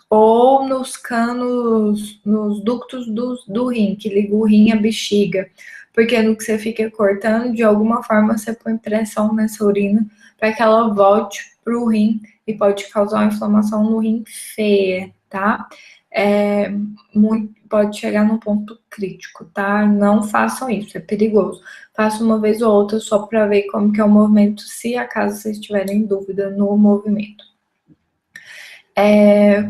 ou nos canos, nos ductos do rim, que liga o rim à bexiga. Porque no que você fica cortando, de alguma forma você põe pressão nessa urina para que ela volte para o rim e pode causar uma inflamação no rim feia, tá? Pode chegar num ponto crítico, tá? Não façam isso, é perigoso. Faça uma vez ou outra só para ver como que é o movimento, se acaso vocês tiverem dúvida no movimento.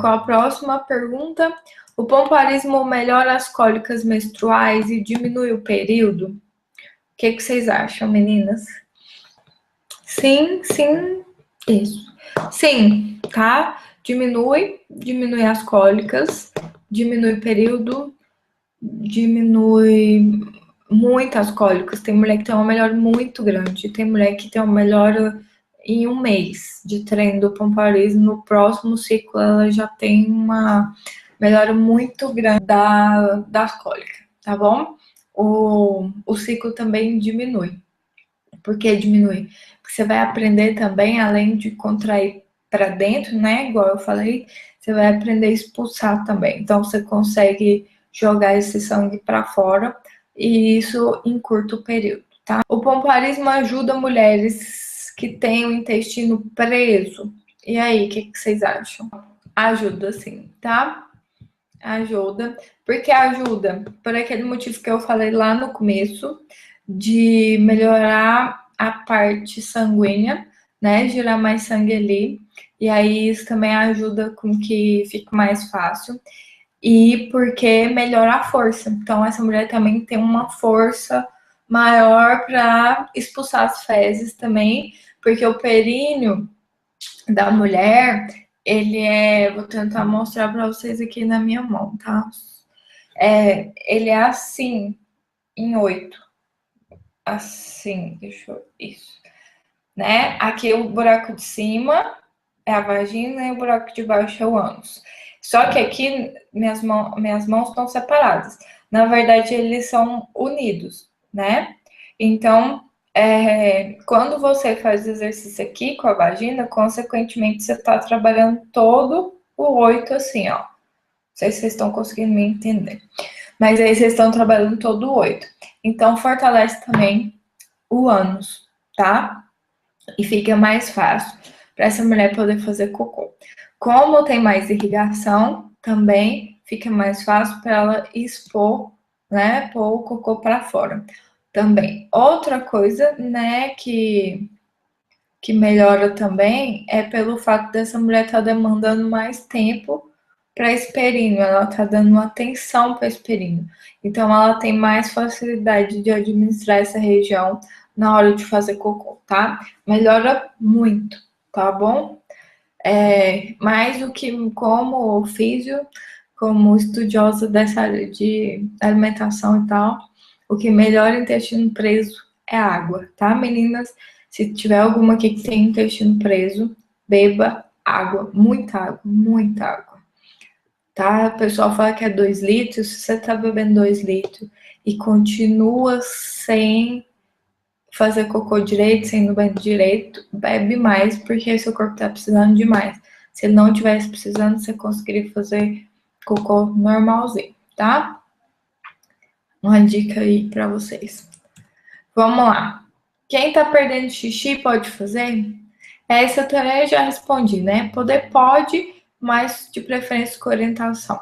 Qual a próxima pergunta? O pompoarismo melhora as cólicas menstruais e diminui o período? O que vocês acham, meninas? Sim, isso. Sim, tá? Diminui as cólicas, diminui o período, diminui muitas cólicas. Tem mulher que tem uma melhora muito grande, tem mulher que tem uma melhora em um mês de treino do pompoarismo. No próximo ciclo, ela já tem uma melhora muito grande das cólicas, tá bom? O ciclo também diminui. Por que diminui? Porque você vai aprender também, além de contrair para dentro, né? Igual eu falei, você vai aprender a expulsar também. Então, você consegue jogar esse sangue para fora e isso encurta o período, tá? O pompoarismo ajuda mulheres que têm o intestino preso. E aí, o que vocês acham? Ajuda sim, tá? Ajuda. Por que ajuda? Por aquele motivo que eu falei lá no começo, de melhorar a parte sanguínea, né? Girar mais sangue ali. E aí isso também ajuda com que fique mais fácil. E porque melhora a força. Então, essa mulher também tem uma força maior para expulsar as fezes também, porque o períneo da mulher, vou tentar mostrar para vocês aqui na minha mão, tá? Ele é assim, em 8. Assim, isso. Né? Aqui o buraco de cima é a vagina e o buraco de baixo é o ânus. Só que aqui minhas mãos estão separadas. Na verdade, eles são unidos, né? Então, quando você faz o exercício aqui com a vagina, consequentemente, você está trabalhando todo o 8 assim, ó. Não sei se vocês estão conseguindo me entender. Mas aí vocês estão trabalhando todo o 8. Então, fortalece também o ânus, tá? E fica mais fácil para essa mulher poder fazer cocô. Como tem mais irrigação, também fica mais fácil para ela expor, né, pôr o cocô para fora. Também. Outra coisa, né, que melhora também é pelo fato dessa mulher estar demandando mais tempo para esse períneo, ela está dando atenção para esse períneo. Então, ela tem mais facilidade de administrar essa região na hora de fazer cocô, tá? Melhora muito, tá bom? Mais do que como físio, como estudiosa dessa área de alimentação e tal, o que melhora o intestino preso é água, tá, meninas? Se tiver alguma aqui que tem intestino preso, beba água, muita água, muita água. tá? O pessoal fala que é 2 litros, se você tá bebendo 2 litros e continua sem fazer cocô direito, sem ir no banho direito, bebe mais, porque seu corpo tá precisando de mais. Se ele não tivesse precisando, você conseguiria fazer cocô normalzinho, tá? Uma dica aí pra vocês. Vamos lá. Quem tá perdendo xixi pode fazer? Essa eu também já respondi, né? Poder pode, mas de preferência com orientação.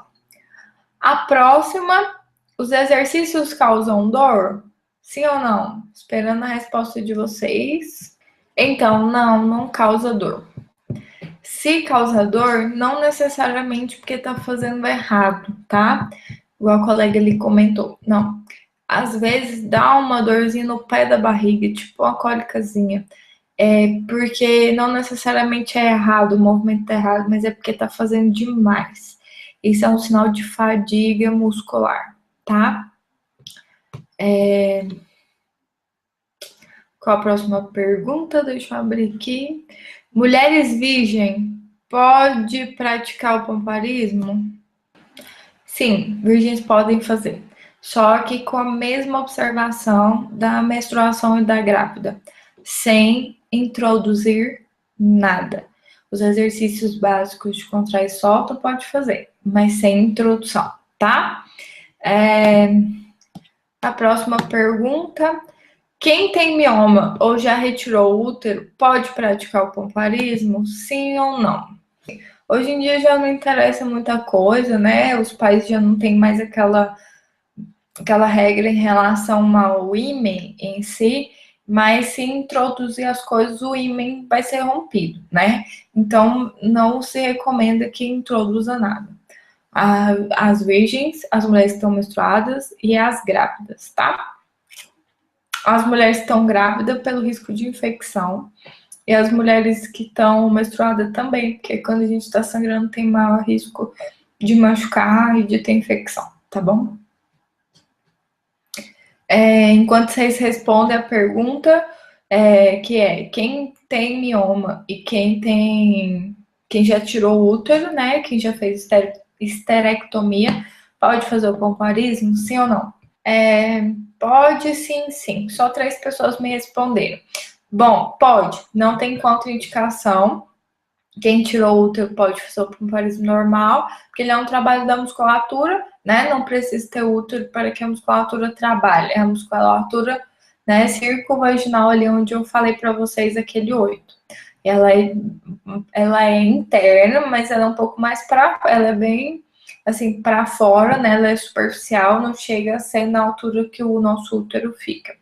A próxima, os exercícios causam dor? Sim ou não? Esperando a resposta de vocês. Então, não causa dor. Se causa dor, não necessariamente porque tá fazendo errado, tá? Igual a colega ali comentou. Não. Às vezes dá uma dorzinha no pé da barriga, tipo uma cólicazinha. É porque não necessariamente é errado, o movimento tá errado, mas é porque tá fazendo demais. Isso é um sinal de fadiga muscular, tá? Qual a próxima pergunta? Deixa eu abrir aqui. Mulheres virgem pode praticar o pompoarismo? Sim, virgens podem fazer. Só que com a mesma observação da menstruação e da grávida, sem introduzir nada. Os exercícios básicos de contrai e solta pode fazer, mas sem introdução, tá? A próxima pergunta. Quem tem mioma ou já retirou o útero pode praticar o pompoarismo? Sim ou não? Hoje em dia já não interessa muita coisa, né? Os pais já não têm mais aquela regra em relação ao ímen em si, mas se introduzir as coisas, o ímen vai ser rompido, né? Então, não se recomenda que introduza nada. As virgens, as mulheres que estão menstruadas e as grávidas, tá? As mulheres que estão grávidas pelo risco de infecção e as mulheres que estão menstruadas também, porque quando a gente está sangrando tem maior risco de machucar e de ter infecção, tá bom? Enquanto vocês respondem a pergunta, que é quem tem mioma e quem já tirou o útero, né? Quem já fez esterectomia, pode fazer o pompoarismo, sim ou não? Pode sim, sim. Só 3 pessoas me responderam. Bom, pode. Não tem contraindicação. Quem tirou o útero pode fazer o pompoarismo normal, porque ele é um trabalho da musculatura, né? Não precisa ter útero para que a musculatura trabalhe. É a musculatura, né, circunvaginal ali onde eu falei para vocês aquele 8. Ela é interna, mas ela é um pouco mais para, ela é bem assim para fora, né? Ela é superficial, não chega a ser na altura que o nosso útero fica.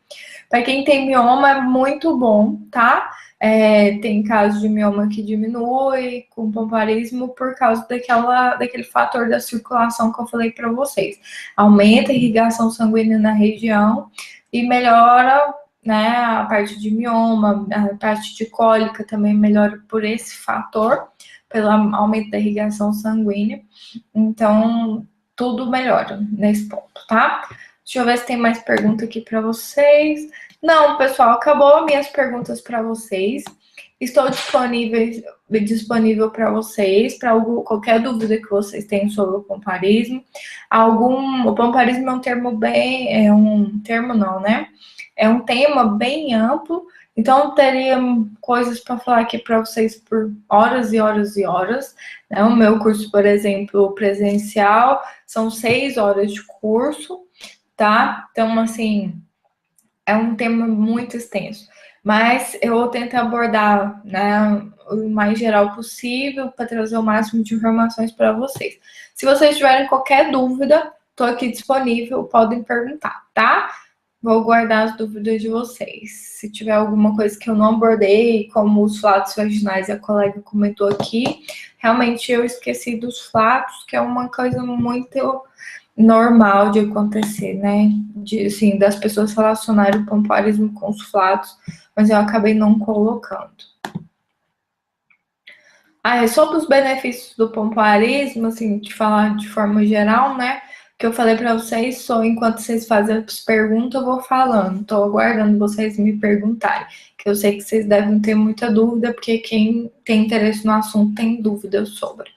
Para quem tem mioma é muito bom, tá? Tem casos de mioma que diminui com pompoarismo por causa daquele fator da circulação que eu falei para vocês. Aumenta a irrigação sanguínea na região e melhora, né, a parte de mioma, a parte de cólica também melhora por esse fator, pelo aumento da irrigação sanguínea. Então, tudo melhora nesse ponto, tá? Deixa eu ver se tem mais pergunta aqui para vocês. Não, pessoal, acabou minhas perguntas para vocês. Estou disponível para vocês, para qualquer dúvida que vocês tenham sobre o pompoarismo. O pompoarismo é um termo é um tema bem amplo, então teria coisas para falar aqui para vocês por horas e horas e horas. Né? O meu curso, por exemplo, presencial, são 6 horas de curso, tá? Então, assim, é um tema muito extenso, mas eu tento abordar, né, o mais geral possível para trazer o máximo de informações para vocês. Se vocês tiverem qualquer dúvida, estou aqui disponível, podem perguntar, tá? Vou guardar as dúvidas de vocês. Se tiver alguma coisa que eu não abordei, como os flatos vaginais, a colega comentou aqui, realmente eu esqueci dos flatos, que é uma coisa muito normal de acontecer, né? Assim, das pessoas relacionarem o pompoarismo com os flatos, mas eu acabei não colocando. Sobre os benefícios do pompoarismo, assim, de falar de forma geral, né? Que eu falei para vocês, só enquanto vocês fazem as perguntas, eu vou falando. Estou aguardando vocês me perguntarem, que eu sei que vocês devem ter muita dúvida, porque quem tem interesse no assunto tem dúvida sobre.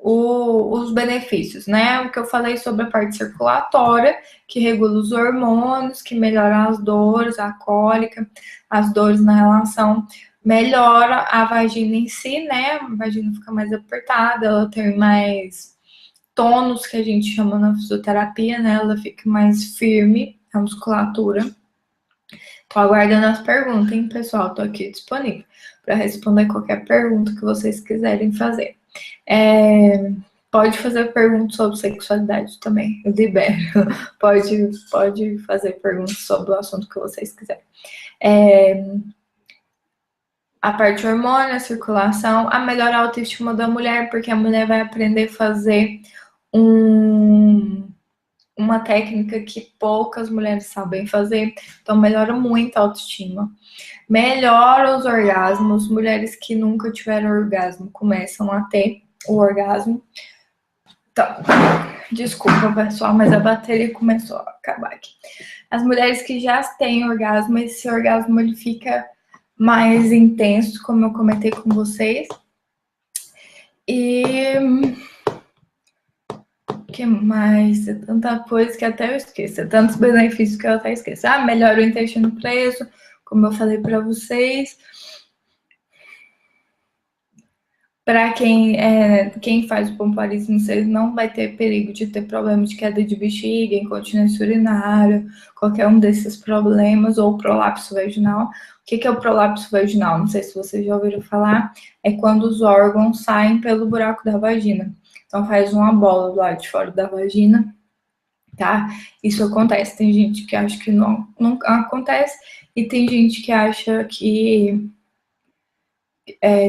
os benefícios, né? O que eu falei sobre a parte circulatória, que regula os hormônios, que melhora as dores, a cólica, as dores na relação, melhora a vagina em si, né? A vagina fica mais apertada, ela tem mais tônus, que a gente chama na fisioterapia, né? Ela fica mais firme, a musculatura. Tô aguardando as perguntas, hein, pessoal? Tô aqui disponível para responder qualquer pergunta que vocês quiserem fazer. Pode fazer perguntas sobre sexualidade também, eu libero. Pode fazer perguntas sobre o assunto que vocês quiserem. A parte hormônio, a circulação, a melhor autoestima da mulher, porque a mulher vai aprender a fazer uma técnica que poucas mulheres sabem fazer, então melhora muito a autoestima. Melhora os orgasmos, mulheres que nunca tiveram orgasmo começam a ter o orgasmo. Então, desculpa, pessoal, mas a bateria começou a acabar aqui. As mulheres que já têm orgasmo, esse orgasmo ele fica mais intenso, como eu comentei com vocês. E que mais? É tanta coisa que até eu esqueço. É tantos benefícios que eu até esqueço. Melhora o intestino preso, como eu falei para vocês. Para quem faz o pompoarismo, vocês não vai ter perigo de ter problema de queda de bexiga, incontinência urinária, qualquer um desses problemas, ou prolapso vaginal. O que é o prolapso vaginal? Não sei se vocês já ouviram falar. É quando os órgãos saem pelo buraco da vagina. Então, faz uma bola do lado de fora da vagina, tá? Isso acontece. Tem gente que acha que não acontece, e tem gente que acha que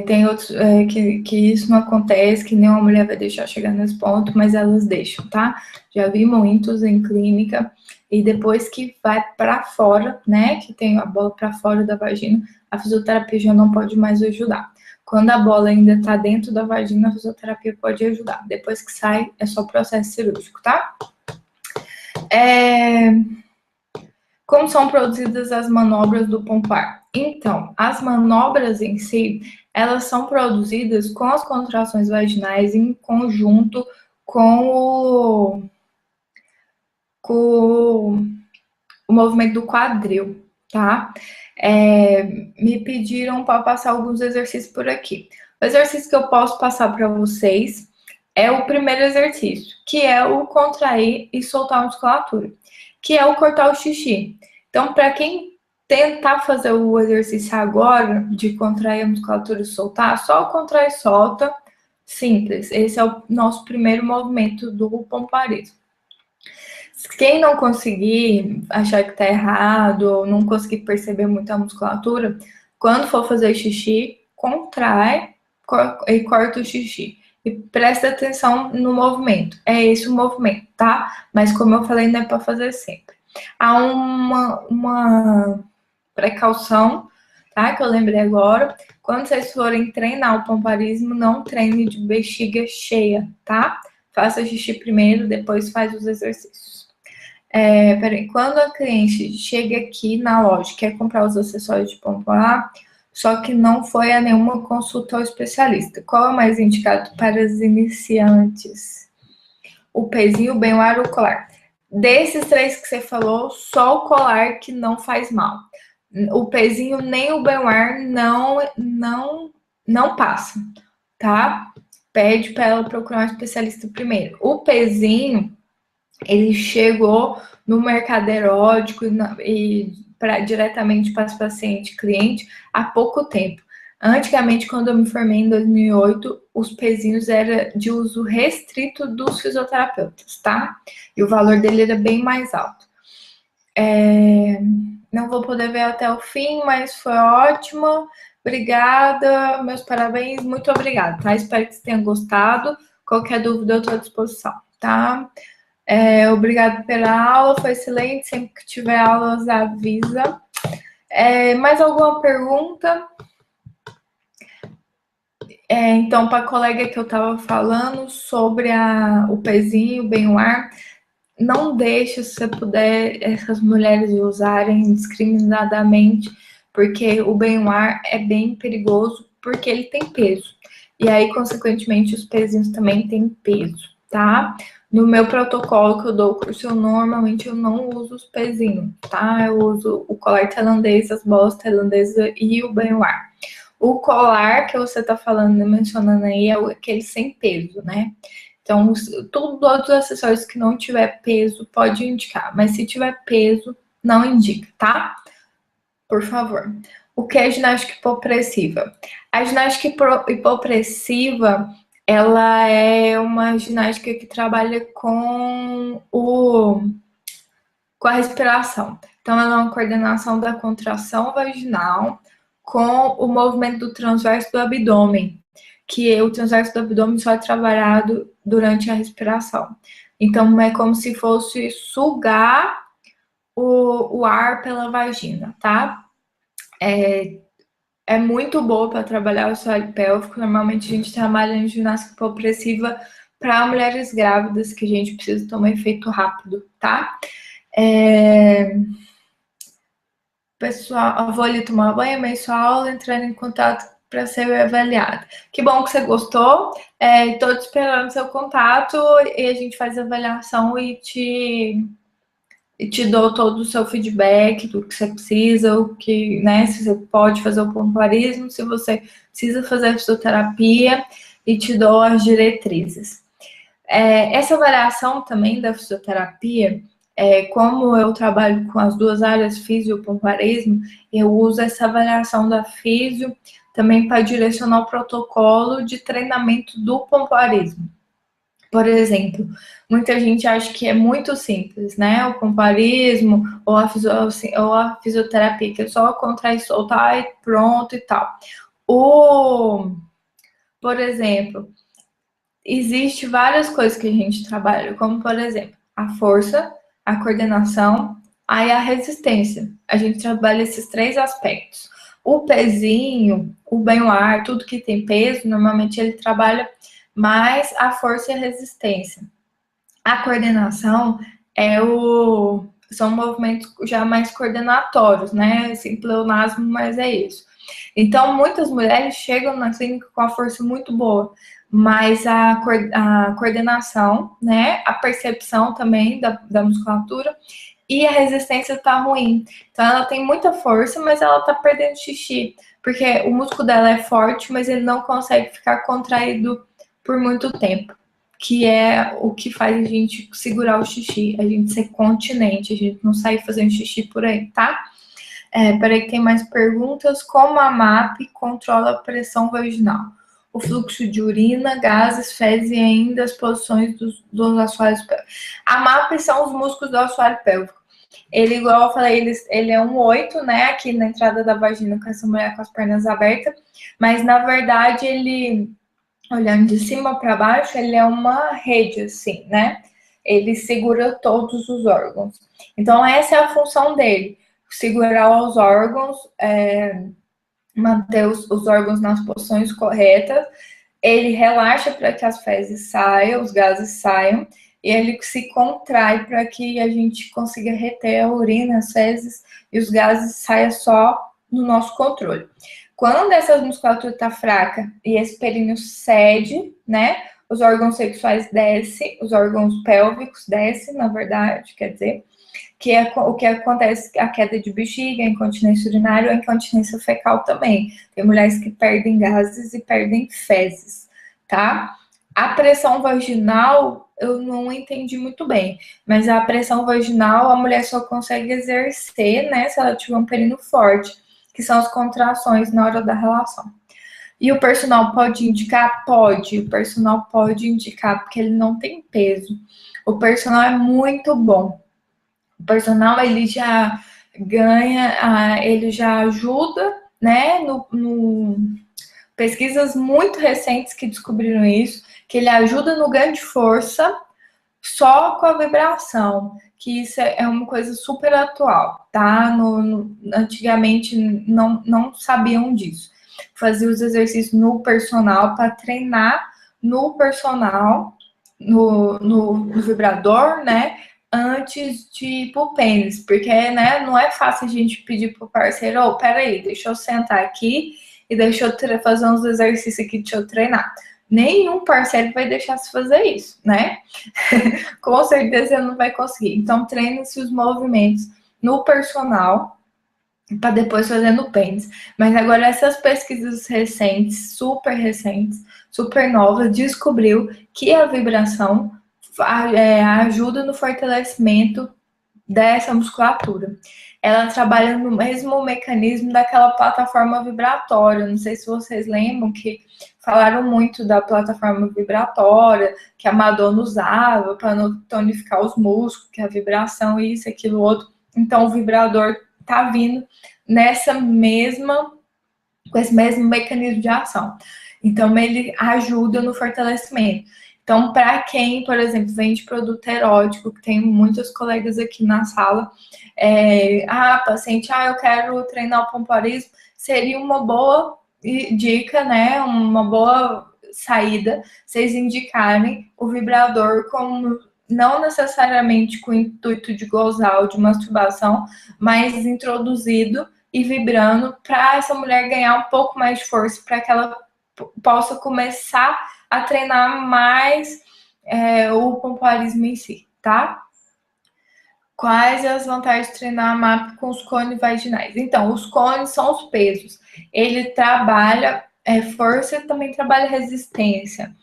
tem outros que isso não acontece, que nenhuma mulher vai deixar chegar nesse ponto, mas elas deixam, tá? Já vi muitos em clínica, e depois que vai para fora, né, que tem a bola para fora da vagina, a fisioterapia já não pode mais ajudar. Quando a bola ainda tá dentro da vagina, a fisioterapia pode ajudar. Depois que sai, é só processo cirúrgico, tá? Como são produzidas as manobras do pompar? Então, as manobras em si, elas são produzidas com as contrações vaginais em conjunto com o movimento do quadril, tá? Me pediram para passar alguns exercícios por aqui. O exercício que eu posso passar para vocês é o primeiro exercício, que é o contrair e soltar a musculatura, que é o cortar o xixi. Então, para quem tentar fazer o exercício agora, de contrair a musculatura e soltar, só contrai e solta, simples. Esse é o nosso primeiro movimento do pomparismo. Quem não conseguir achar que tá errado, ou não conseguir perceber muito a musculatura, quando for fazer xixi, contrai e corta o xixi. E presta atenção no movimento. É esse o movimento, tá? Mas como eu falei, não é para fazer sempre. Há uma precaução, tá? Que eu lembrei agora. Quando vocês forem treinar o pomparismo, não treine de bexiga cheia, tá? Faça xixi primeiro, depois faz os exercícios. Peraí, quando a cliente chega aqui na loja, quer comprar os acessórios de pompar, só que não foi a nenhuma consulta ao especialista, qual é o mais indicado para os iniciantes? O pezinho, o bem-ar ou o colar? Desses três que você falou, só o colar que não faz mal. O pezinho nem o bem-ar não passa, tá? Pede para ela procurar um especialista primeiro. O pezinho, ele chegou no mercado erótico e diretamente para os pacientes cliente há pouco tempo. Antigamente, quando eu me formei em 2008, os pezinhos eram de uso restrito dos fisioterapeutas, tá? E o valor dele era bem mais alto. Não vou poder ver até o fim, mas foi ótimo. Obrigada, meus parabéns, muito obrigada, tá? Espero que você tenha gostado. Qualquer dúvida, eu estou à disposição, tá? Obrigada pela aula, foi excelente. Sempre que tiver aulas, avisa. Mais alguma pergunta? Então, para a colega que eu estava falando sobre o pezinho, o bem-ar, não deixe, se você puder, essas mulheres usarem indiscriminadamente, porque o bem-ar é bem perigoso, porque ele tem peso. E aí, consequentemente, os pezinhos também têm peso, tá? No meu protocolo que eu dou o curso, normalmente eu não uso os pezinhos, tá? Eu uso o colar tailandês, as bolas tailandesas e o banho-ar. O colar que você tá falando, mencionando aí, é aquele sem peso, né? Então, todos os acessórios que não tiver peso, pode indicar. Mas se tiver peso, não indica, tá? Por favor. O que é ginástica hipopressiva? A ginástica hipopressiva, ela é uma ginástica que trabalha com a respiração. Então, ela é uma coordenação da contração vaginal com o movimento do transverso do abdômen, que o transverso do abdômen só é trabalhado durante a respiração. Então, é como se fosse sugar o ar pela vagina, tá? É muito boa para trabalhar o assoalho pélvico. Normalmente a gente trabalha em ginástica hipopressiva para mulheres grávidas, que a gente precisa tomar efeito rápido, tá? Pessoal, eu vou ali tomar banho, meio sua aula, entrando em contato para ser avaliada. Que bom que você gostou. Estou esperando seu contato e a gente faz a avaliação e te dou todo o seu feedback do que você precisa, o que, né, se você pode fazer o pompoarismo, se você precisa fazer a fisioterapia e te dou as diretrizes. Essa avaliação também da fisioterapia, como eu trabalho com as duas áreas, físio e pompoarismo, eu uso essa avaliação da físio também para direcionar o protocolo de treinamento do pompoarismo. Por exemplo, muita gente acha que é muito simples, né? O pompoarismo ou a fisioterapia, que é só contrair, soltar e pronto e tal. Por exemplo, existe várias coisas que a gente trabalha, como por exemplo, a força, a coordenação, aí a resistência. A gente trabalha esses três aspectos. O pezinho, o banho-ar, tudo que tem peso, normalmente ele trabalha mais a força e a resistência. A coordenação são movimentos já mais coordenatórios, né? Assim, pleonasmo, mas é isso. Então, muitas mulheres chegam na clínica com a força muito boa, mas a coordenação, né? A percepção também da musculatura e a resistência está ruim. Então, ela tem muita força, mas ela está perdendo xixi, porque o músculo dela é forte, mas ele não consegue ficar contraído por muito tempo, que é o que faz a gente segurar o xixi, a gente ser continente, a gente não sair fazendo xixi por aí, tá? Peraí que tem mais perguntas. Como a MAP controla a pressão vaginal? O fluxo de urina, gases, fezes e ainda as posições dos assoalhos pélvicos. A MAP são os músculos do assoalho pélvico. Ele, igual eu falei, ele é um 8, né? Aqui na entrada da vagina com essa mulher com as pernas abertas. Mas, na verdade, ele, olhando de cima para baixo, ele é uma rede, assim, né? Ele segura todos os órgãos. Então, essa é a função dele. Segurar os órgãos, manter os órgãos nas posições corretas. Ele relaxa para que as fezes saiam, os gases saiam, e ele se contrai para que a gente consiga reter a urina, as fezes e os gases saiam só no nosso controle. Quando essa musculatura está fraca e esse períneo cede, né, os órgãos sexuais descem, os órgãos pélvicos descem, na verdade, quer dizer, que é o que acontece, a queda de bexiga, a incontinência urinária, a incontinência fecal também. Tem mulheres que perdem gases e perdem fezes, tá? A pressão vaginal, eu não entendi muito bem, mas a pressão vaginal, a mulher só consegue exercer, né, se ela tiver um períneo forte, que são as contrações na hora da relação. E o personal pode indicar? Pode. O personal pode indicar, porque ele não tem peso. O personal é muito bom. O personal, ele já ganha, ele já ajuda, né, pesquisas muito recentes que descobriram isso, que ele ajuda no ganho de força só com a vibração, que isso é uma coisa super atual, tá? Antigamente não sabiam disso. Fazia os exercícios no personal para treinar no personal, no vibrador, né? Antes de ir pro pênis, porque, né, não é fácil a gente pedir pro parceiro, peraí, deixa eu sentar aqui e deixa eu fazer uns exercícios aqui, deixa eu treinar. Nenhum parceiro vai deixar você fazer isso, né? Com certeza você não vai conseguir. Então, treine-se os movimentos no personal para depois fazer no pênis. Mas agora essas pesquisas recentes, super novas, descobriu que a vibração ajuda no fortalecimento dessa musculatura. Ela trabalha no mesmo mecanismo daquela plataforma vibratória. Não sei se vocês lembram que falaram muito da plataforma vibratória, que a Madonna usava para tonificar os músculos, que a vibração, isso, aquilo, outro. Então, o vibrador tá vindo com esse mesmo mecanismo de ação. Então, ele ajuda no fortalecimento. Então, para quem, por exemplo, vende produto erótico, que tem muitos colegas aqui na sala, paciente, eu quero treinar o pompoarismo, seria uma boa dica, né? Uma boa saída, vocês indicarem o vibrador como não necessariamente com o intuito de gozar ou de masturbação, mas introduzido e vibrando para essa mulher ganhar um pouco mais de força, para que ela possa começar a treinar mais o pompoarismo em si, tá? Quais as vantagens de treinar a MAP com os cones vaginais? Então, os cones são os pesos. Ele trabalha força e também trabalha resistência.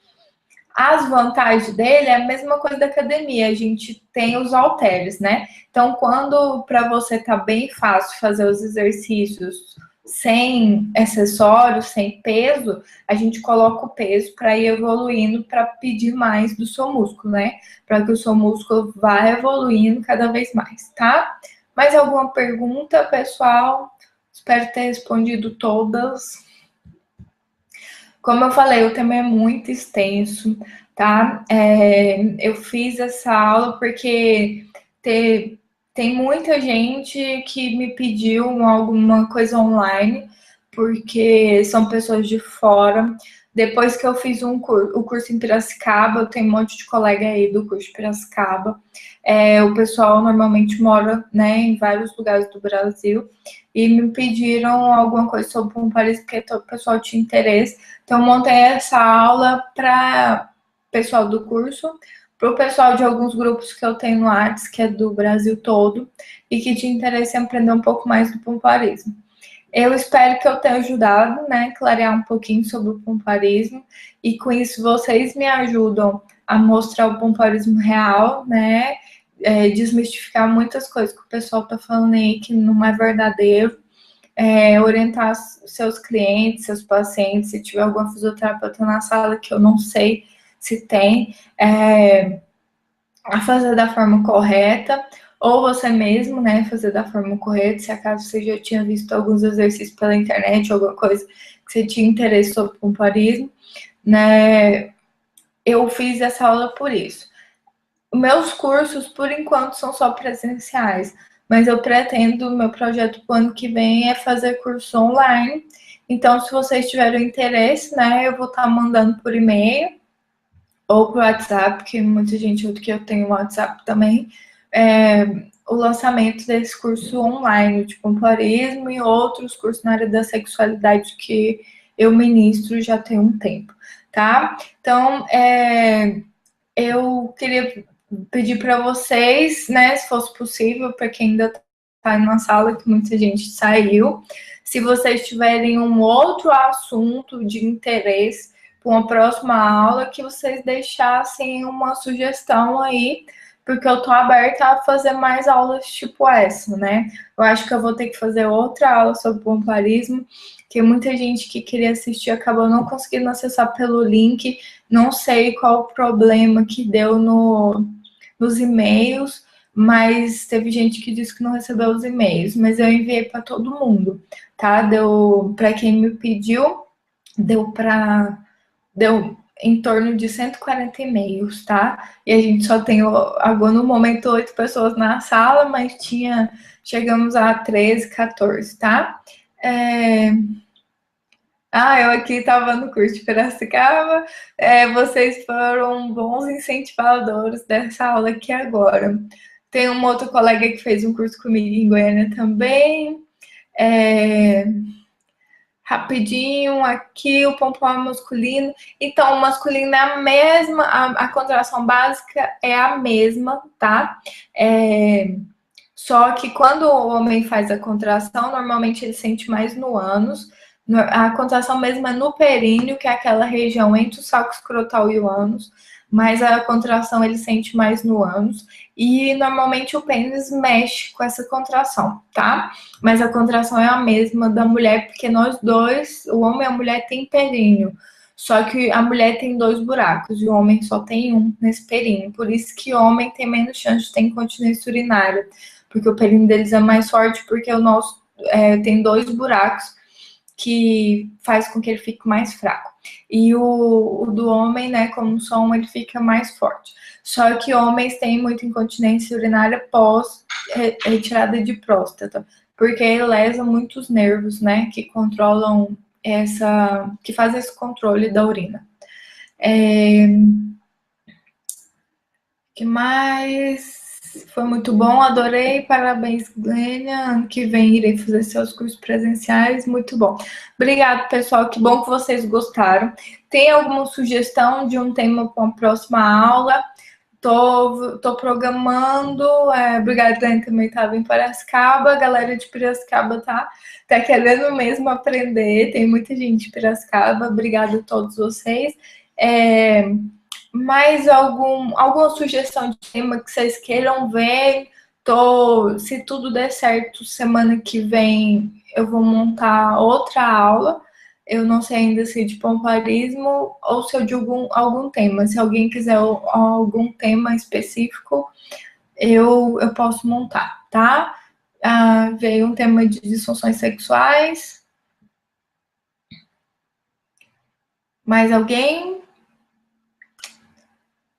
As vantagens dele é a mesma coisa da academia, a gente tem os halteres, né? Então, quando para você tá bem fácil fazer os exercícios sem acessórios, sem peso, a gente coloca o peso para ir evoluindo, para pedir mais do seu músculo, né? Para que o seu músculo vá evoluindo cada vez mais, tá? Mais alguma pergunta, pessoal? Espero ter respondido todas. Como eu falei, o tema é muito extenso, tá? Eu fiz essa aula porque tem muita gente que me pediu alguma coisa online, porque são pessoas de fora. Depois que eu fiz o curso em Piracicaba, eu tenho um monte de colega aí do curso de Piracicaba. O pessoal normalmente mora, né, em vários lugares do Brasil e me pediram alguma coisa sobre o pompoarismo, porque todo o pessoal tinha interesse. Então, eu montei essa aula para o pessoal do curso, para o pessoal de alguns grupos que eu tenho no Arts, que é do Brasil todo, e que tinha interesse em aprender um pouco mais do pompoarismo. Eu espero que eu tenha ajudado, né, clarear um pouquinho sobre o pompoarismo, e com isso vocês me ajudam a mostrar o pompoarismo real, né, desmistificar muitas coisas que o pessoal está falando aí que não é verdadeiro, orientar seus clientes, seus pacientes, se tiver alguma fisioterapeuta na sala que eu não sei se tem, a fazer da forma correta, ou você mesmo, né, fazer da forma correta, se acaso você já tinha visto alguns exercícios pela internet, alguma coisa que você tinha interesse sobre pompoarismo, né, eu fiz essa aula por isso. Meus cursos, por enquanto, são só presenciais, mas eu pretendo, meu projeto para o ano que vem é fazer curso online. Então, se vocês tiverem interesse, né, eu vou estar mandando por e-mail ou por WhatsApp, que muita gente que eu tenho WhatsApp também, o lançamento desse curso online de pompoarismo e outros cursos na área da sexualidade que eu ministro já tem um tempo, tá? Então, eu queria pedir para vocês, né, se fosse possível, para quem ainda está na sala, que muita gente saiu, se vocês tiverem um outro assunto de interesse para uma próxima aula, que vocês deixassem uma sugestão aí, porque eu tô aberta a fazer mais aulas tipo essa, né? Eu acho que eu vou ter que fazer outra aula sobre pompoarismo, que muita gente que queria assistir acabou não conseguindo acessar pelo link. Não sei qual o problema que deu nos e-mails, mas teve gente que disse que não recebeu os e-mails, mas eu enviei para todo mundo, tá? Deu para quem me pediu, deu em torno de 140 e-mails, tá? E a gente só tem agora no momento 8 pessoas na sala, mas chegamos a 13, 14, tá? Eu aqui estava no curso de Piracicaba, vocês foram bons incentivadores dessa aula aqui agora. Tem um outro colega que fez um curso comigo em Goiânia também. Rapidinho, aqui o pompom é masculino. Então, o masculino é a mesma, a contração básica é a mesma, tá? Só que quando o homem faz a contração, normalmente ele sente mais no ânus. A contração mesmo é no períneo, que é aquela região entre o saco escrotal e o ânus. Mas a contração ele sente mais no ânus. E normalmente o pênis mexe com essa contração, tá? Mas a contração é a mesma da mulher, porque nós dois, o homem e a mulher, tem períneo. Só que a mulher tem 2 buracos e o homem só tem um nesse períneo. Por isso que o homem tem menos chance de ter incontinência urinária. Porque o períneo deles é mais forte, porque o nosso tem 2 buracos que faz com que ele fique mais fraco. E o do homem, né, como só um, ele fica mais forte. Só que homens têm muita incontinência urinária pós retirada de próstata, porque lesa muitos nervos, né, que controlam que fazem esse controle da urina. Que mais? Foi muito bom, adorei, parabéns, Glênia. Ano que vem irei fazer seus cursos presenciais, muito bom. Obrigada, pessoal, que bom que vocês gostaram. Tem alguma sugestão de um tema para uma próxima aula? Tô programando, obrigada, Glênia, também estava em Piracicaba, a galera de Piracicaba tá querendo mesmo aprender, tem muita gente de Piracicaba, obrigada a todos vocês. Mais alguma sugestão de tema que vocês queiram ver? Se tudo der certo, semana que vem eu vou montar outra aula. Eu não sei ainda se de pomparismo ou se eu de algum tema. Se alguém quiser algum tema específico, eu posso montar, tá? Veio um tema de disfunções sexuais. Mais alguém?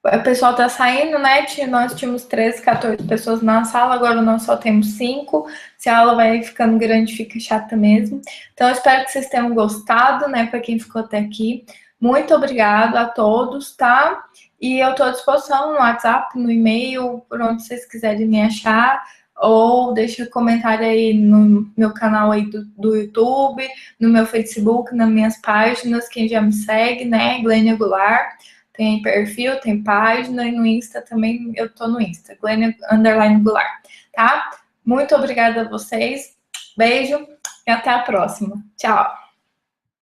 O pessoal tá saindo, né? Nós tínhamos 13, 14 pessoas na sala, agora nós só temos 5. Se a aula vai ficando grande, fica chata mesmo. Então, eu espero que vocês tenham gostado, né? Para quem ficou até aqui. Muito obrigada a todos, tá? E eu estou à disposição no WhatsApp, no e-mail, por onde vocês quiserem me achar. Ou deixa comentário aí no meu canal aí do YouTube, no meu Facebook, nas minhas páginas, quem já me segue, né? Glênia Goulart. Tem perfil, tem página e no Insta também, eu tô no Insta, Glênia_Goulart, tá? Muito obrigada a vocês, beijo e até a próxima. Tchau!